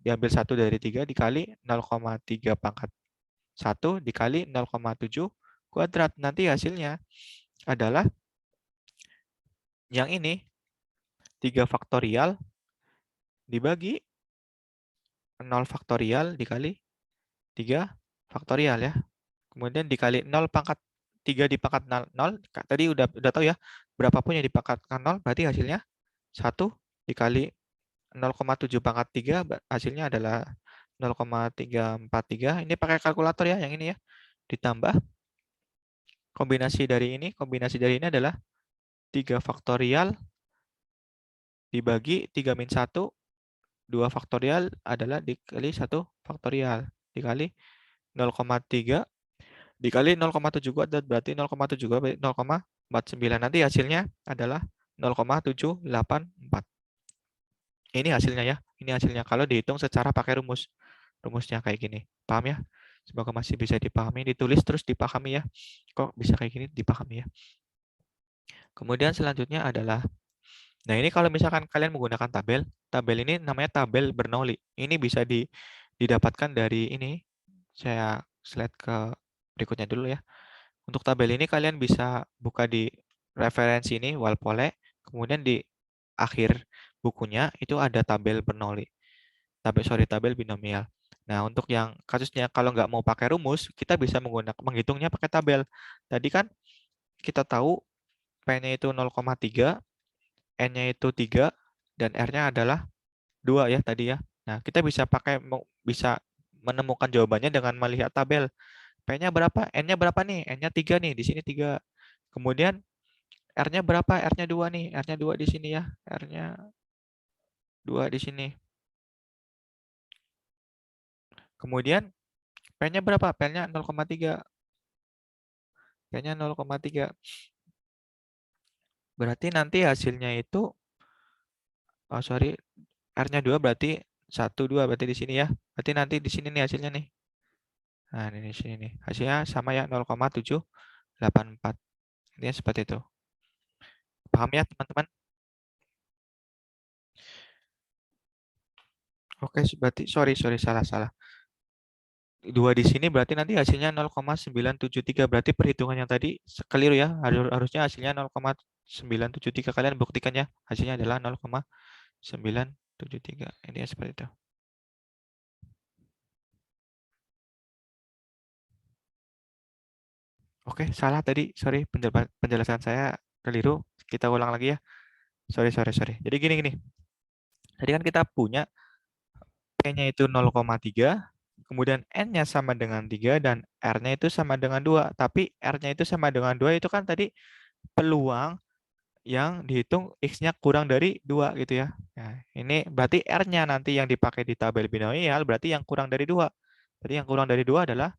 diambil 1 dari 3 dikali 0,3 pangkat 1 dikali 0,7 kuadrat. Nanti hasilnya adalah yang ini 3 faktorial dibagi 0 faktorial dikali 3 faktorial ya. Kemudian dikali 0 pangkat 3 dipangkat 0. Tadi udah tahu ya, berapapun yang dipangkatkan 0 berarti hasilnya 1 dikali 0,7 pangkat 3 hasilnya adalah 0,343. Ini pakai kalkulator ya yang ini ya. Ditambah kombinasi dari ini adalah 3 faktorial dibagi 3 min 1, 2 faktorial adalah dikali 1 faktorial dikali 0,3 dikali 0,7 kuadrat berarti 0,7 berarti 0,49. Nanti hasilnya adalah 0,784. Ini hasilnya ya. Ini hasilnya kalau dihitung secara pakai rumus. Rumusnya kayak gini. Paham ya? Semoga masih bisa dipahami, ditulis terus dipahami ya. Kok bisa kayak gini dipahami ya. Kemudian selanjutnya adalah, nah ini kalau misalkan kalian menggunakan tabel, tabel ini namanya tabel Bernoulli. Ini bisa didapatkan dari ini. Saya slide ke berikutnya dulu ya. Untuk tabel ini kalian bisa buka di referensi ini, Walpole, kemudian di akhir bukunya itu ada tabel Bernoulli. Tabel binomial. Nah, untuk yang kasusnya kalau nggak mau pakai rumus, kita bisa menghitungnya pakai tabel. Tadi kan kita tahu P-nya itu 0,3, N-nya itu 3, dan R-nya adalah 2 ya tadi ya. Nah, kita bisa menemukan jawabannya dengan melihat tabel. P-nya berapa? N-nya berapa nih? N-nya 3 nih, di sini 3. Kemudian R-nya berapa? R-nya 2 nih. R-nya 2 di sini ya. R-nya 2 di sini. Kemudian P-nya berapa? P-nya 0,3. P-nya 0,3. Berarti nanti hasilnya itu, oh sorry, R-nya 2 berarti 1, 2 berarti di sini ya. Berarti nanti di sini nih hasilnya nih. Nah, ini di sini nih. Hasilnya sama ya 0,784. Ini seperti itu. Paham ya teman-teman? Oke, berarti sorry salah. 2 di sini berarti nanti hasilnya 0,973. Berarti perhitungan yang tadi keliru ya. Harusnya hasilnya 0,973. Kalian buktikan ya. Hasilnya adalah 0,973. Ini ya seperti itu. Oke, salah tadi. Sorry, penjelasan saya keliru. Kita ulang lagi ya. Sorry. Jadi gini. Tadi kan kita punya P-nya itu 0,3, kemudian N-nya sama dengan 3, dan R-nya itu sama dengan 2. Tapi R-nya itu sama dengan 2 itu kan tadi peluang yang dihitung X-nya kurang dari 2 gitu ya. Nah, ini berarti R-nya nanti yang dipakai di tabel binomial berarti yang kurang dari 2. Berarti yang kurang dari 2 adalah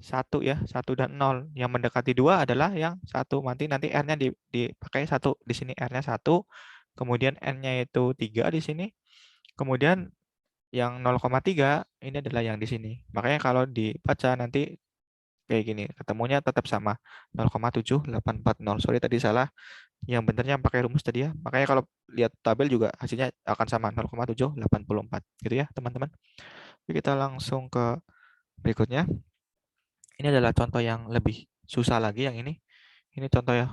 1 ya, 1 dan 0. Yang mendekati 2 adalah yang 1. Nanti R-nya dipakai 1. Di sini R-nya 1, kemudian N-nya itu 3 di sini. Kemudian yang 0,3 ini adalah yang di sini. Makanya kalau dibaca nanti kayak gini, ketemunya tetap sama 0,7840. Sorry tadi salah. Yang benernya pakai rumus tadi ya. Makanya kalau lihat tabel juga hasilnya akan sama 0,784 gitu ya, teman-teman. Kita langsung ke berikutnya. Ini adalah contoh yang lebih susah lagi yang ini. Ini contoh ya,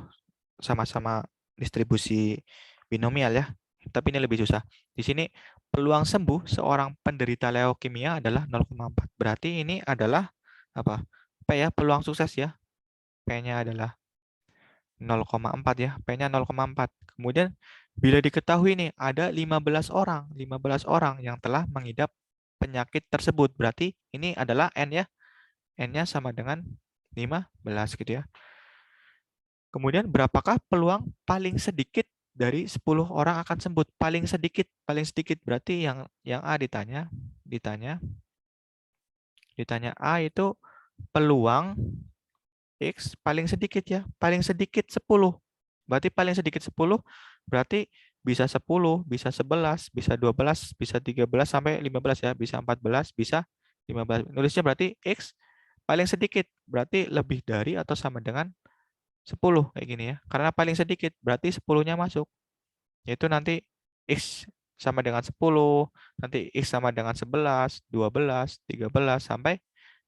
sama-sama distribusi binomial ya. Tapi ini lebih susah. Di sini peluang sembuh seorang penderita leukemia adalah 0,4. Berarti ini adalah apa? P ya, peluang sukses ya. P-nya adalah 0,4 ya. P-nya 0,4. Kemudian bila diketahui nih ada 15 orang yang telah mengidap penyakit tersebut. Berarti ini adalah N ya. N-nya sama dengan 15 gitu ya. Kemudian berapakah peluang paling sedikit dari 10 orang akan sembuh? Paling sedikit berarti yang A ditanya A itu peluang X paling sedikit ya, paling sedikit 10. Berarti paling sedikit 10 berarti bisa 10, bisa 11, bisa 12, bisa 13 sampai 15 ya, bisa 14, bisa 15. Nulisnya berarti X paling sedikit berarti lebih dari atau sama dengan 10 kayak gini ya. Karena paling sedikit berarti 10-nya masuk. Yaitu nanti X sama dengan 10, nanti X sama dengan 11, 12, 13 sampai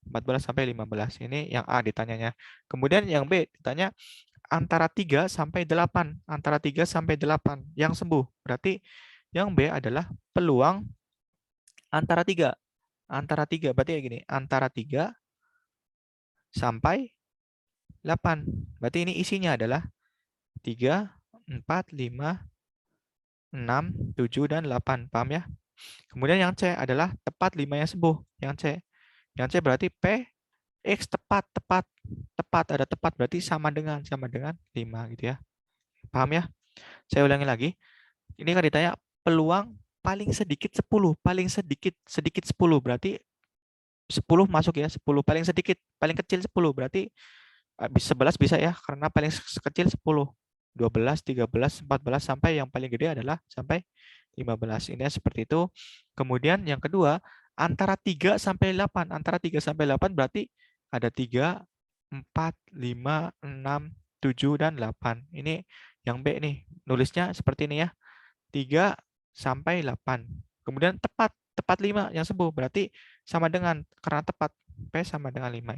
14 sampai 15. Ini yang A ditanyanya. Kemudian yang B ditanya antara 3 sampai 8. Antara 3 sampai 8 yang sembuh. Berarti yang B adalah peluang antara 3. Antara 3 berarti kayak gini. Antara 3 sampai 8. Berarti ini isinya adalah 3, 4, 5, 6, 7, dan 8. Paham ya? Kemudian yang C adalah tepat 5 yang sembuh. Yang C. Yang C berarti P X tepat, ada tepat berarti sama dengan 5 gitu ya. Paham ya? Saya ulangi lagi. Ini kan ditanya peluang paling sedikit 10, paling sedikit 10 berarti 10 masuk ya, 10 paling sedikit, paling kecil 10 berarti 11 bisa ya karena paling kecil 10. 12, 13, 14 sampai yang paling gede adalah sampai 15. Ini seperti itu. Kemudian yang kedua, antara 3 sampai 8. Antara 3 sampai 8 berarti ada 3, 4, 5, 6, 7, dan 8. Ini yang B nih. Nulisnya seperti ini ya. 3 sampai 8. Kemudian tepat 5 yang sembuh. Berarti sama dengan karena tepat P sama dengan 5.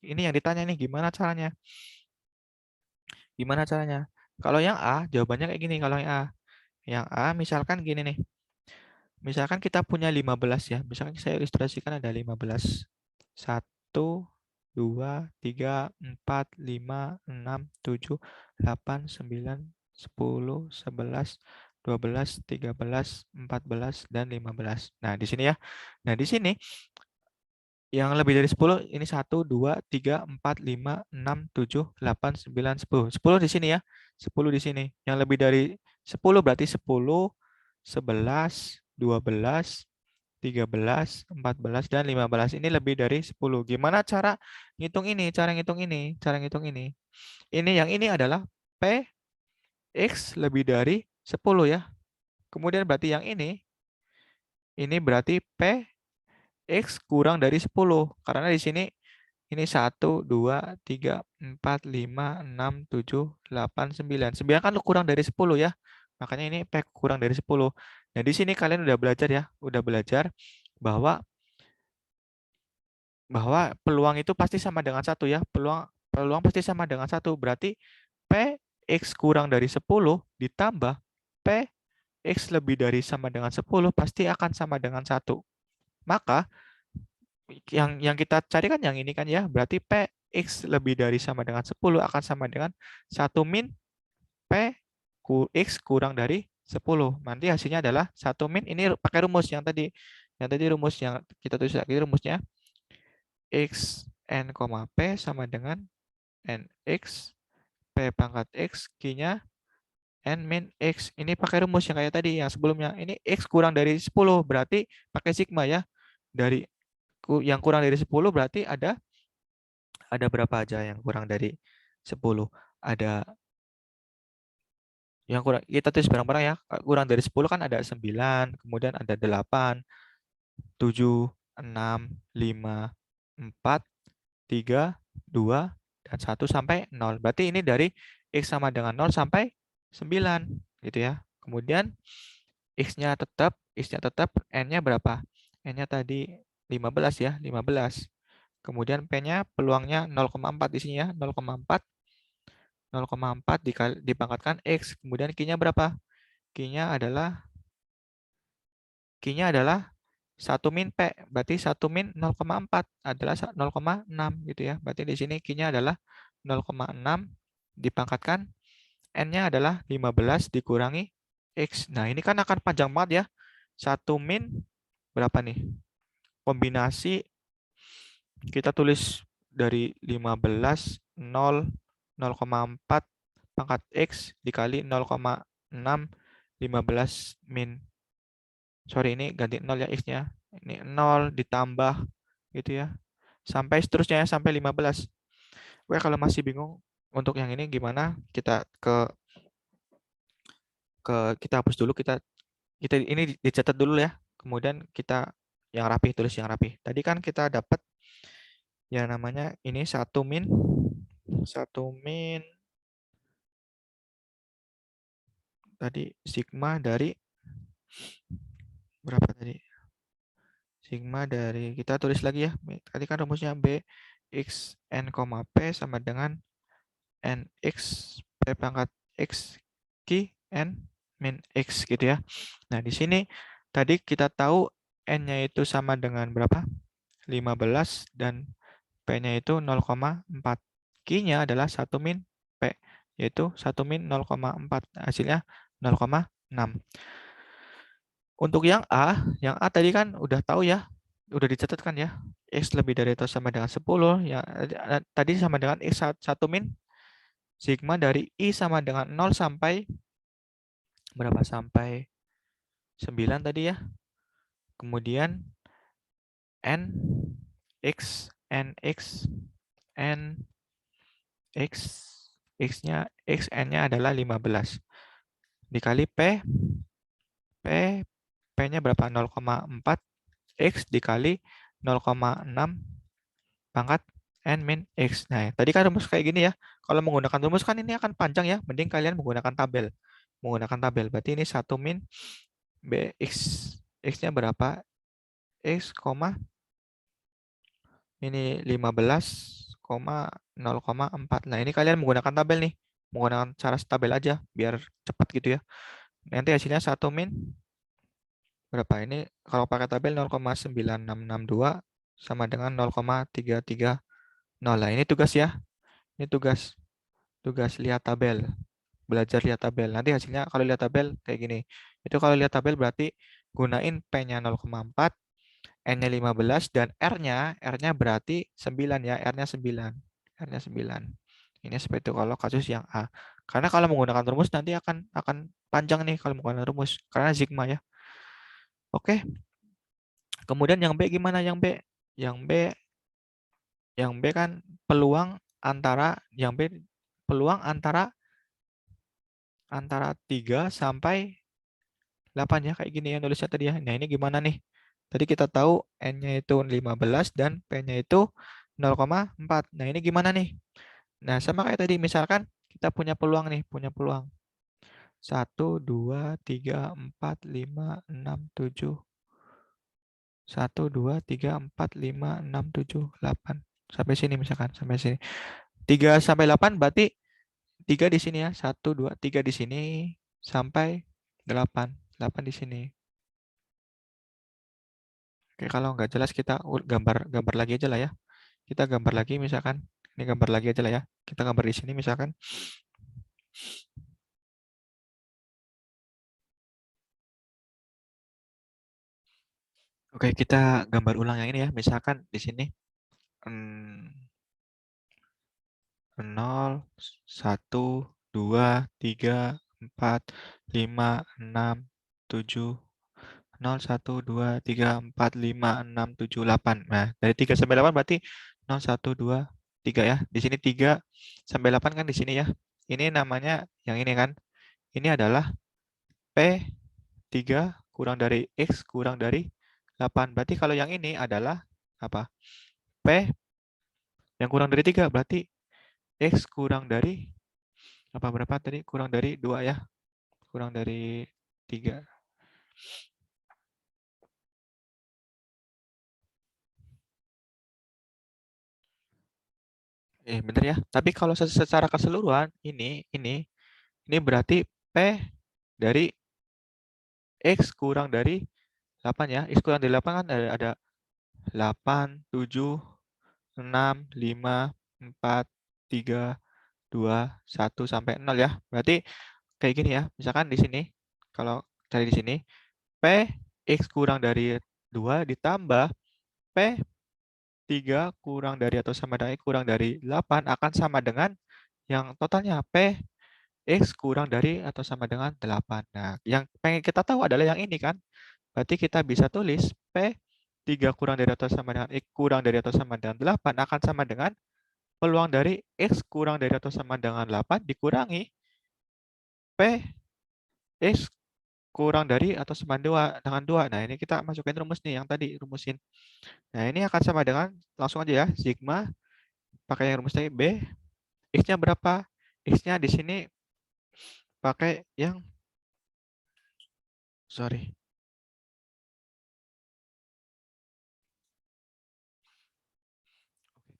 Ini yang ditanya nih gimana caranya? Gimana caranya? Kalau yang A, jawabannya kayak gini. Kalau yang A, misalkan gini nih. Misalkan kita punya 15 ya. Misalkan saya ilustrasikan ada 15. 1, 2, 3, 4, 5, 6, 7, 8, 9, 10, 11, 12, 13, 14, dan 15. Nah, di sini ya. Nah, di sini yang lebih dari 10 ini 1, 2, 3, 4, 5, 6, 7, 8, 9, 10. 10 di sini ya. 10 di sini. Yang lebih dari 10 berarti 10, 11, 12, 13, 14, dan 15. Ini lebih dari 10. Gimana cara ngitung ini? Cara ngitung ini. Ini yang ini adalah P X lebih dari 10 ya. Kemudian berarti yang ini berarti P X kurang dari 10. Karena di sini ini 1, 2, 3, 4, 5, 6, 7, 8, 9. 9 kan kurang dari 10 ya. Makanya ini P kurang dari 10. Nah, di sini kalian udah belajar ya. Udah belajar bahwa peluang itu pasti sama dengan 1 ya. Peluang pasti sama dengan 1. Berarti P X kurang dari 10 ditambah P X lebih dari sama dengan 10 pasti akan sama dengan 1. Maka yang kita cari kan yang ini kan ya. Berarti P X lebih dari sama dengan 10 akan sama dengan 1 min P X kurang dari 10. Nanti hasilnya adalah 1 min, ini pakai rumus yang tadi. Yang tadi rumus yang kita tulis lagi rumusnya. X n, P sama dengan NX P pangkat X Q-nya N min X. Ini pakai rumus yang kayak tadi yang sebelumnya. Ini X kurang dari 10 berarti pakai sigma ya. Dari yang kurang dari 10 berarti ada berapa aja yang kurang dari 10? Ada yang kurang, kita tulis bareng-bareng ya. Kurang dari 10 kan ada 9, kemudian ada 8, 7, 6, 5, 4, 3, 2, dan 1 sampai 0. Berarti ini dari X sama dengan 0 sampai 9 gitu ya. Kemudian X-nya tetap, N-nya berapa? N-nya tadi 15 ya, 15. Kemudian P-nya peluangnya 0,4 di sini ya, 0,4 dipangkatkan X. Kemudian Q-nya berapa? Q-nya adalah 1 min P. Berarti 1 min 0,4 adalah 0,6 gitu ya. Berarti di sini Q-nya adalah 0,6 dipangkatkan N-nya adalah 15 dikurangi X. Nah, ini kan akan panjang banget ya. 1 min berapa nih? Kombinasi kita tulis dari 15, 0, 0,4, pangkat X dikali 0,615 min. Sorry, ini ganti 0 ya X-nya. Ini 0 ditambah gitu ya. Sampai seterusnya ya, sampai 15. Oke, kalau masih bingung untuk yang ini gimana? Kita kita hapus dulu, kita ini dicatat dulu ya. Kemudian kita yang rapi, tulis yang rapi. Tadi kan kita dapat ya namanya ini 1 min tadi sigma dari berapa tadi? Sigma dari kita tulis lagi ya. Tadi kan rumusnya B X N, P sama dengan NX P pangkat X Q N min X gitu ya. Nah, di sini tadi kita tahu N-nya itu sama dengan berapa? 15 dan P-nya itu 0,4. Q-nya adalah 1 min P, yaitu 1 min 0,4. Hasilnya 0,6. Untuk yang A tadi kan udah tahu ya, udah dicatatkan ya. X lebih dari atau sama dengan 10, ya tadi sama dengan X 1 min sigma dari I sama dengan 0 sampai berapa? Sampai 9 tadi ya. Kemudian N X N X X-nya N-nya adalah 15 dikali P-nya berapa? 0,4 X dikali 0,6 pangkat N min X. Nah, tadi kan rumus kayak gini ya. Kalau menggunakan rumus kan ini akan panjang ya. Mending kalian menggunakan tabel. Berarti ini 1 min BX. X-nya berapa? X, ini 15,0,4. Nah, ini kalian menggunakan tabel nih. Menggunakan cara tabel aja biar cepat gitu ya. Nanti hasilnya 1 min berapa? Ini kalau pakai tabel 0,9662 sama dengan 0,330. Nah, ini tugas ya. Ini tugas lihat tabel. Belajar lihat tabel. Nanti hasilnya kalau lihat tabel kayak gini. Itu kalau lihat tabel berarti gunain P-nya 0,4, N-nya 15 dan R-nya berarti 9 ya, R-nya 9. R-nya 9. Ini seperti itu kalau kasus yang A. Karena kalau menggunakan rumus nanti akan panjang nih kalau menggunakan rumus karena sigma ya. Oke. Kemudian yang B gimana yang B? Yang B kan peluang antara antara 3 sampai 8 ya, kayak gini ya nulisnya tadi ya. Nah, ini gimana nih? Tadi kita tahu N-nya itu 15 dan P-nya itu 0,4. Nah, ini gimana nih? Nah, sama kayak tadi, misalkan kita punya peluang nih, 1, 2, 3, 4, 5, 6, 7. 1, 2, 3, 4, 5, 6, 7, 8. Sampai sini misalkan, sampai sini. 3 sampai 8 berarti 3 di sini ya. 1, 2, 3 di sini sampai 8. 8 di sini. Oke, kalau nggak jelas kita gambar lagi aja lah ya. Kita gambar lagi misalkan. Ini gambar lagi aja lah ya. Kita gambar di sini misalkan. Oke, kita gambar ulang yang ini ya. Misalkan di sini 0, 1, 2, 3, 4, 5, 6, 7, 0, 1, 2, 3, 4, 5, 6, 7, 8. Nah, dari 3 sampai 8 berarti 0, 1, 2, 3 ya. Di sini 3 sampai 8 kan di sini ya. Ini namanya yang ini kan. Ini adalah P3 kurang dari X kurang dari 8. Berarti kalau yang ini adalah apa? P yang kurang dari 3 berarti X kurang dari apa berapa tadi? Kurang dari 2 ya. Kurang dari 3. Bener ya. Tapi kalau secara keseluruhan ini berarti P dari X kurang dari 8 ya. X kurang dari 8 kan ada 8, 7, 6, 5, 4, 3, 2, 1 sampai 0 ya. Berarti kayak gini ya. Misalkan di sini kalau cari di sini P X kurang dari 2 ditambah P 3 kurang dari atau sama dengan X kurang dari 8 akan sama dengan yang totalnya P X kurang dari atau sama dengan 8. Nah, yang pengen kita tahu adalah yang ini kan. Berarti kita bisa tulis P 3 kurang dari atau sama dengan X kurang dari atau sama dengan 8 akan sama dengan peluang dari X kurang dari atau sama dengan 8 dikurangi P X kurang dari atau sama dengan 2. Nah, ini kita masukin rumus nih yang tadi rumusin. Nah, ini akan sama dengan langsung aja ya, sigma pakai yang rumus tadi B, X-nya berapa? X-nya di sini pakai yang sorry.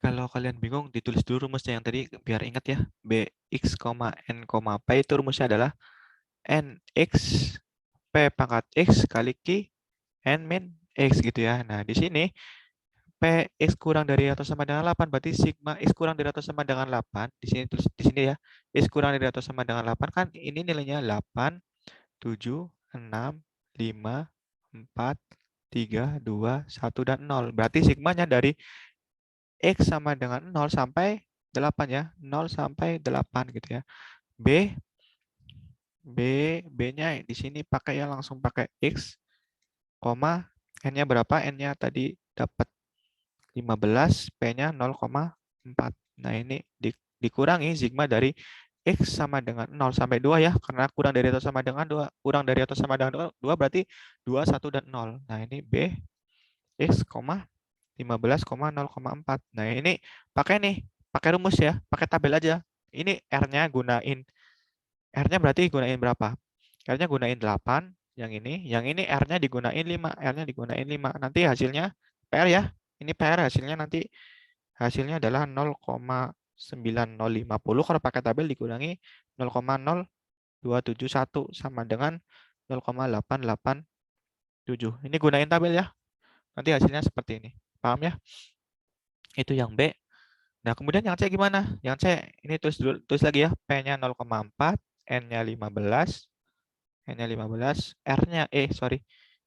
Kalau kalian bingung, ditulis dulu rumusnya yang tadi biar ingat ya. Bx, n, P itu rumusnya adalah nx P pangkat X kali Q N min X gitu ya. Nah, di sini P X kurang dari atau sama dengan 8, berarti sigma X kurang dari atau sama dengan 8. Di sini tulis di sini ya. X kurang dari atau sama dengan 8 kan ini nilainya 8, 7, 6, 5, 4, 3, 2, 1, dan 0. Berarti sigmanya dari X sama dengan 0 sampai 8 ya. 0 sampai 8 gitu ya. B, B-nya di sini pakai ya langsung pakai X, koma, N-nya berapa? N-nya tadi dapat 15, P-nya 0,4. Nah, ini dikurangi sigma dari X sama dengan 0 sampai 2 ya, karena kurang dari atau sama dengan 2. Kurang dari atau sama dengan 2 berarti 2, 1, dan 0. Nah, ini B, X, 15,0,4. Nah, ini pakai rumus ya, pakai tabel aja. Ini R-nya R-nya berarti gunain berapa? R-nya gunain 8, yang ini R-nya digunain 5, R-nya digunain 5. Nanti hasilnya PR ya. Ini PR hasilnya adalah 0,90550 kalau pakai tabel dikurangi 0,0271 sama dengan 0,887. Ini gunain tabel ya. Nanti hasilnya seperti ini. Paham ya? Itu yang B. Nah, kemudian yang C gimana? Yang C ini tulis lagi ya. P-nya 0,4, N-nya 15, R-nya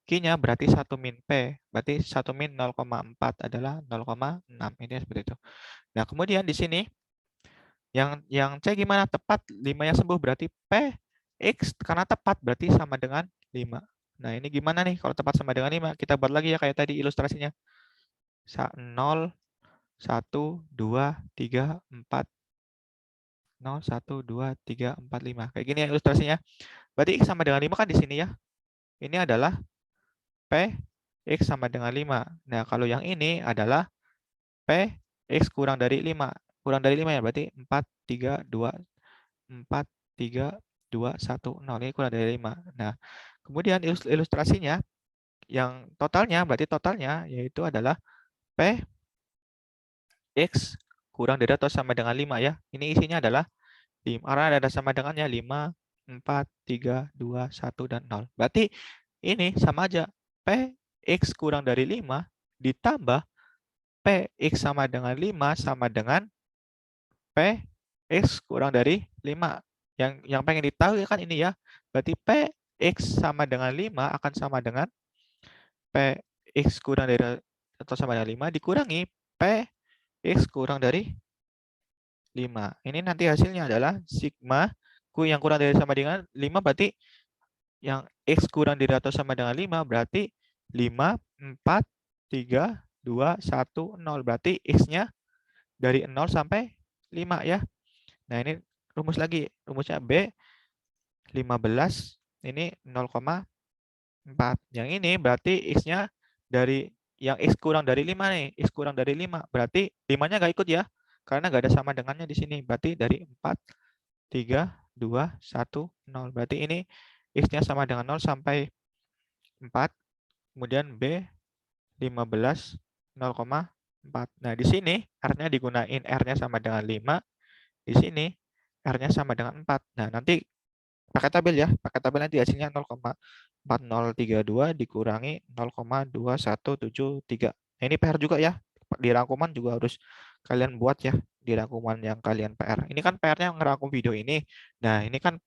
Q-nya berarti 1 min P. Berarti 1 min 0,4 adalah 0,6. Ini seperti itu. Nah, kemudian di sini yang C gimana? Tepat 5 yang sembuh berarti P X karena tepat berarti sama dengan 5. Nah, ini gimana nih kalau tepat sama dengan 5? Kita buat lagi ya kayak tadi ilustrasinya. 0, 1, 2, 3, 4. 0, 1, 2, 3, 4, 5. Kayak gini ya ilustrasinya. Berarti X sama dengan 5 kan di sini ya. Ini adalah P X sama dengan 5. Nah, kalau yang ini adalah P X kurang dari 5. Kurang dari 5 ya, berarti 4, 3, 2, 4, 3, 2, 1, 0. Ini kurang dari 5. Nah, kemudian ilustrasinya, yang totalnya, berarti totalnya yaitu adalah P X kurang dari atau sama dengan 5 ya. Ini isinya adalah 5. Karena ada sama dengannya 5, 4, 3, 2, 1, dan 0. Berarti ini sama aja. P X kurang dari 5 ditambah P X sama dengan 5 sama dengan P X kurang dari 5. Yang pengen ditahu kan ini ya. Berarti P X sama dengan 5 akan sama dengan P X kurang dari atau sama dengan 5 dikurangi P X kurang dari 5. Ini nanti hasilnya adalah sigma yang kurang dari sama dengan 5 berarti yang X kurang dari atau sama dengan 5 berarti 5, 4, 3, 2, 1, 0. Berarti X-nya dari 0 sampai 5 ya. Nah, ini rumus lagi. Rumusnya B 15, ini 0,4. Yang ini berarti X-nya dari yang X kurang dari 5 nih. X kurang dari 5. Berarti 5-nya nggak ikut ya. Karena nggak ada sama dengannya di sini. Berarti dari 4, 3, 2, 1, 0. Berarti ini X-nya sama dengan 0 sampai 4. Kemudian B 15, 0,4. Nah, di sini R-nya digunain R-nya sama dengan 5. Di sini R-nya sama dengan 4. Nah, nanti pakai tabel ya. Pakai tabel nanti hasilnya 0,4032 dikurangi 0,2173. Nah, ini PR juga ya. Di rangkuman juga harus kalian buat ya. Di rangkuman yang kalian PR. Ini kan PR-nya ngerangkum video ini. Nah, ini kan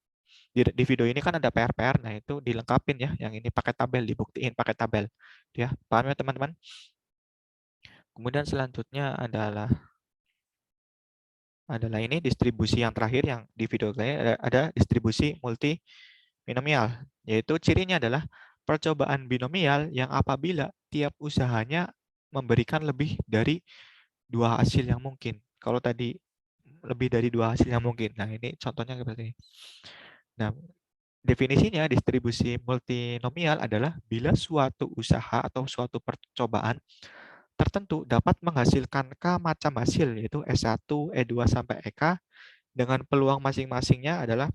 di video ini kan ada PR-PR. Nah, itu dilengkapin ya. Yang ini pakai tabel, dibuktiin pakai tabel. Ya, paham ya teman-teman? Kemudian selanjutnya adalah adalah ini distribusi yang terakhir yang di video kalian ada distribusi multinomial, yaitu cirinya adalah percobaan binomial yang apabila tiap usahanya memberikan lebih dari dua hasil yang mungkin. Kalau tadi lebih dari dua hasil yang mungkin. Nah, ini contohnya seperti ini. Nah, definisinya distribusi multinomial adalah bila suatu usaha atau suatu percobaan tertentu dapat menghasilkan K macam hasil, yaitu S1, E2, sampai EK, dengan peluang masing-masingnya adalah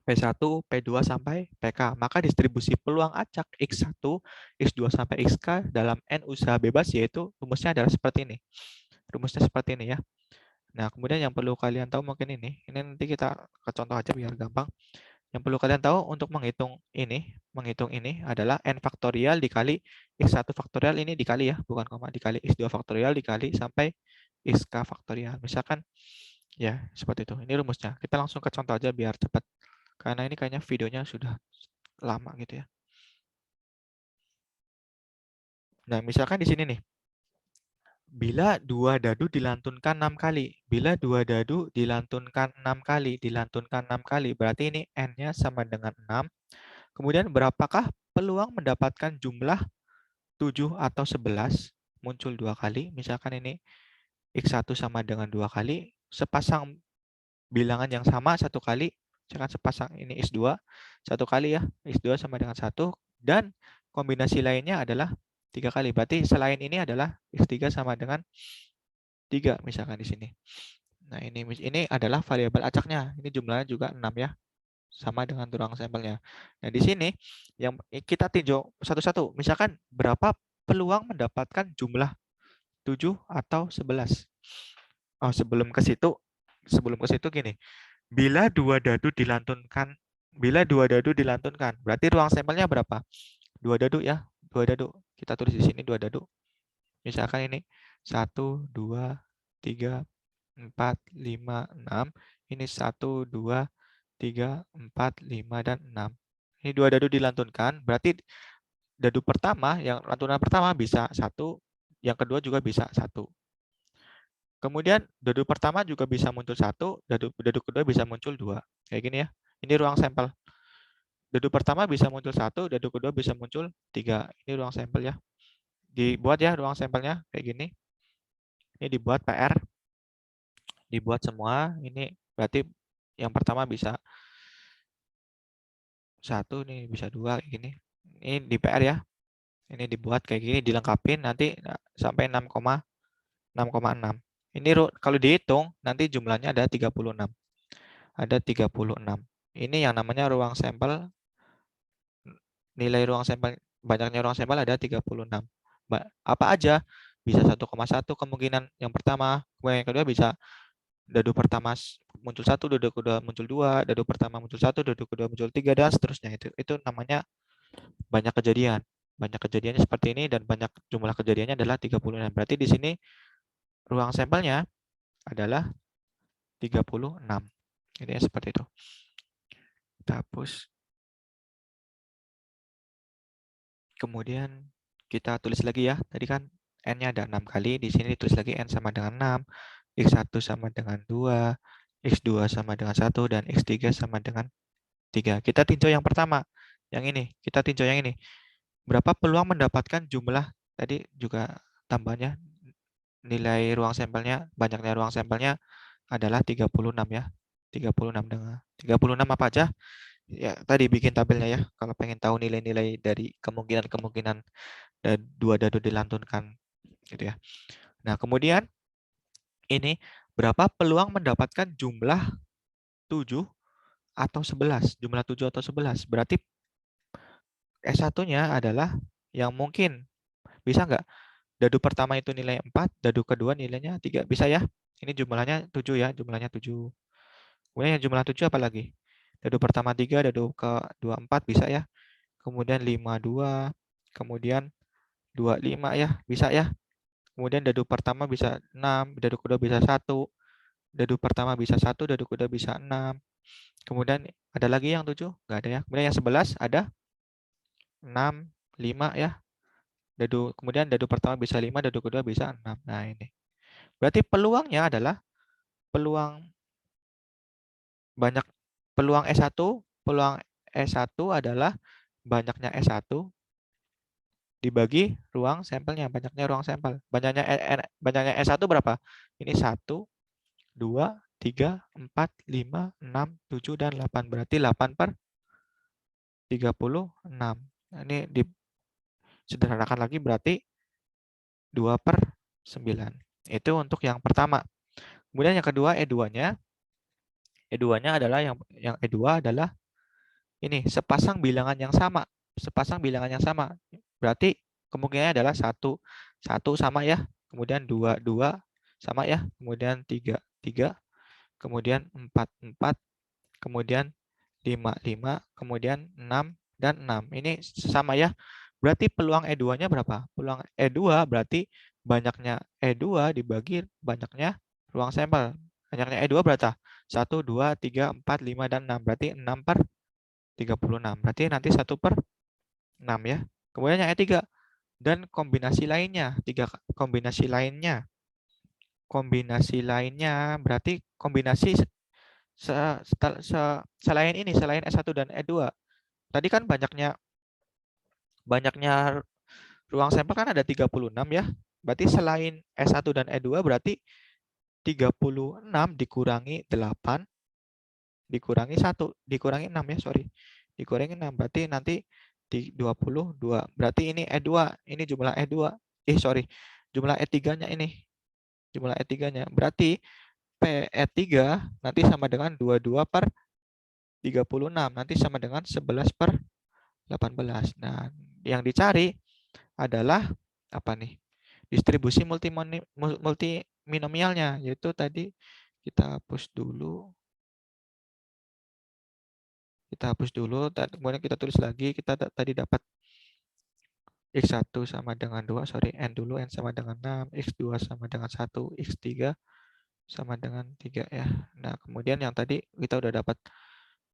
P1, P2, sampai PK. Maka distribusi peluang acak X1, X2, sampai XK dalam N usaha bebas, yaitu rumusnya adalah seperti ini. Rumusnya seperti ini ya. Nah, kemudian yang perlu kalian tahu mungkin ini nanti kita ke contoh aja biar gampang. Yang perlu kalian tahu untuk menghitung ini adalah n faktorial dikali x1 faktorial, ini dikali ya, bukan koma, dikali x2 faktorial dikali sampai xk faktorial. Misalkan ya, seperti itu. Ini rumusnya. Kita langsung ke contoh aja biar cepat. Karena ini kayaknya videonya sudah lama gitu ya. Nah, misalkan di sini nih. Bila dua dadu dilantunkan 6 kali. Bila dua dadu dilantunkan 6 kali. Dilantunkan 6 kali. Berarti ini n-nya sama dengan 6. Kemudian berapakah peluang mendapatkan jumlah 7 atau 11 muncul 2 kali. Misalkan ini X1 sama dengan 2 kali. Sepasang bilangan yang sama 1 kali. Misalkan sepasang ini X2 1 kali ya. X2 sama dengan 1. Dan kombinasi lainnya adalah 3 kali. Berarti selain ini adalah X3 sama dengan 3 misalkan di sini. Nah, ini adalah variabel acaknya. Ini jumlahnya juga 6 ya. Sama dengan ruang sampelnya. Nah, di sini yang kita tinjau satu-satu. Misalkan berapa peluang mendapatkan jumlah 7 atau 11. Oh, sebelum ke situ gini. Bila dua dadu dilantunkan, berarti ruang sampelnya berapa? 2 dadu ya. 2 dadu. Kita tulis di sini 2 dadu. Misalkan ini 1, 2, 3, 4, 5, 6. Ini 1, 2, 3, 4, 5, dan 6. Ini 2 dadu dilantunkan, berarti dadu pertama, yang lantunan pertama bisa 1, yang kedua juga bisa 1. Kemudian dadu pertama juga bisa muncul 1, dadu kedua bisa muncul 2. Kayak gini ya. Ini ruang sampel. Dadu pertama bisa muncul 1, dadu kedua bisa muncul 3. Ini ruang sampel ya. Dibuat ya ruang sampelnya kayak gini. Ini dibuat PR. Dibuat semua. Ini berarti yang pertama bisa 1, nih bisa 2 kayak gini. Ini di PR ya. Ini dibuat kayak gini, dilengkapin nanti sampai 6,6. Ini kalau dihitung nanti jumlahnya ada 36. Ada 36. Ini yang namanya ruang sampel. Nilai ruang sampel, banyaknya ruang sampel ada 36. Apa aja? Bisa 1,1 kemungkinan yang pertama, kemudian yang kedua bisa dadu pertama muncul 1, dadu kedua muncul 2, dadu pertama muncul 1, dadu kedua muncul 3, dan seterusnya. Itu namanya banyak kejadian. Banyak kejadiannya seperti ini, dan banyak jumlah kejadiannya adalah 36. Berarti di sini ruang sampelnya adalah 36. Ini seperti itu. Kita hapus. Kemudian kita tulis lagi ya. Tadi kan n-nya ada 6 kali. Di sini ditulis lagi n sama dengan 6, x1 sama dengan 2, x2 sama dengan 1, dan x3 sama dengan 3. Kita tinjau yang pertama. Yang ini. Kita tinjau yang ini. Berapa peluang mendapatkan jumlah, tadi juga tambahnya, nilai ruang sampelnya, banyaknya ruang sampelnya adalah 36 ya. 36 dengan 36 apa aja? Ya, tadi bikin tabelnya ya. Kalau pengen tahu nilai-nilai dari kemungkinan-kemungkinan dua dadu dilantunkan gitu ya. Nah, kemudian ini berapa peluang mendapatkan jumlah 7 atau 11? Jumlah 7 atau 11. Berarti S1-nya adalah yang mungkin. Bisa nggak? Dadu pertama itu nilai 4, dadu kedua nilainya 3. Bisa ya? Ini jumlahnya 7 ya, jumlahnya 7. Kemudian yang jumlah 7 apa lagi? Dadu pertama 3, dadu kedua 4, bisa ya? Kemudian 5, 2, kemudian 2, 5 ya, bisa ya? Kemudian dadu pertama bisa 6, dadu kedua bisa 1, dadu pertama bisa 1, dadu kedua bisa 6. Kemudian ada lagi yang 7? Nggak ada ya. Kemudian yang 11 ada 6, 5 ya. Kemudian dadu pertama bisa 5, dadu kedua bisa 6. Nah, ini. Berarti peluangnya adalah peluang peluang S1 adalah banyaknya S1 dibagi ruang sampelnya, banyaknya ruang sampel. Banyaknya S1 berapa? Ini 1, 2, 3, 4, 5, 6, 7, dan 8. Berarti 8/36. Nah, ini disederhanakan lagi berarti 2/9. Itu untuk yang pertama. Kemudian yang kedua E2-nya. E2-nya adalah yang E2 adalah ini sepasang bilangan yang sama. Sepasang bilangan yang sama. Berarti kemungkinannya adalah 1 sama ya. Kemudian 2 sama ya. Kemudian 3 kemudian 4 kemudian 5 kemudian 6 dan 6. Ini sama ya. Berarti peluang E2-nya berapa? Peluang E2 berarti banyaknya E2 dibagi banyaknya ruang sampel. Banyaknya E2 berapa? 1, 2, 3, 4, 5, dan 6. Berarti 6/36. Berarti nanti 1/6 ya. Kemudian yang E3. Dan kombinasi lainnya. 3 kombinasi lainnya. Kombinasi lainnya berarti kombinasi selain ini, selain S1 dan E2. Tadi kan banyaknya ruang sampel kan ada 36 ya. Berarti selain S1 dan E2 berarti 36 dikurangi 8 dikurangi 1 dikurangi 6 ya, sorry. Dikurangi 6 berarti nanti di 22. Berarti ini E2, ini jumlah E2. Sorry. Jumlah E3-nya ini. Jumlah E3-nya. Berarti PE3 nanti sama dengan 22/36. Nanti sama dengan 11/18. Nah, yang dicari adalah apa nih? Distribusi multiminomialnya, yaitu tadi kita hapus dulu. Kemudian kita tulis lagi, kita tadi dapat X1 sama dengan 2, sorry, N dulu, N sama dengan 6, X2 sama dengan 1, X3 sama dengan 3 ya. Nah, kemudian yang tadi kita udah dapat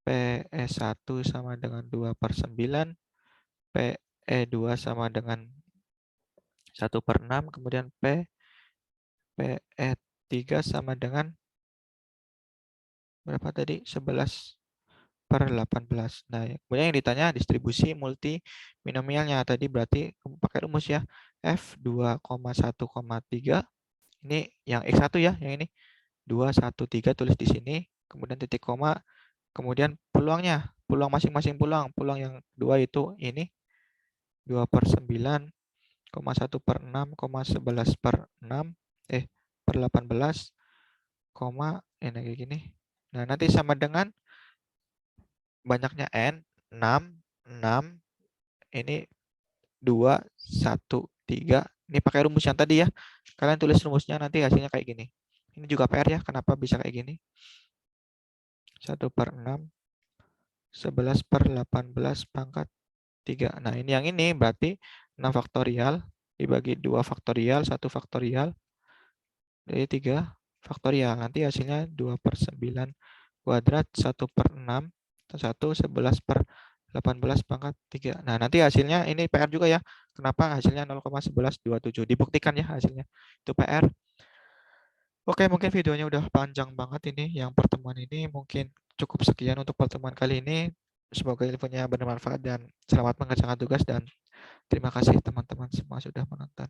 PE1 sama dengan 2/9, PE2 sama dengan 1/6, kemudian PE3 sama dengan berapa tadi? 11/18. Nah, kemudian yang ditanya distribusi multiminomialnya. Tadi berarti pakai rumus ya. F2,1,3. Ini yang X1 ya, yang ini. 213 tulis di sini. Kemudian titik koma. Kemudian peluangnya. Peluang masing-masing peluang. Peluang yang 2 itu ini. 2/9, 1/6, 11/6. Per 18, ini kayak gini. Nah, nanti sama dengan banyaknya N, 6, ini 2, 1, 3. Ini pakai rumus yang tadi ya. Kalian tulis rumusnya, nanti hasilnya kayak gini. Ini juga PR ya, kenapa bisa kayak gini. 1/6, 11/18 / 3. Nah, ini yang ini berarti 6 faktorial dibagi 2 faktorial, 1 faktorial, dari 3 faktorial. Nanti hasilnya 2/9 kuadrat 1/6, 11/18 / 3. Nah, nanti hasilnya ini PR juga ya. Kenapa hasilnya 0,1127? Dibuktikan ya hasilnya. Itu PR. Oke, mungkin videonya udah panjang banget ini. Yang pertemuan ini mungkin cukup sekian untuk pertemuan kali ini. Semoga infonya bermanfaat dan selamat mengerjakan tugas, dan terima kasih teman-teman semua sudah menonton.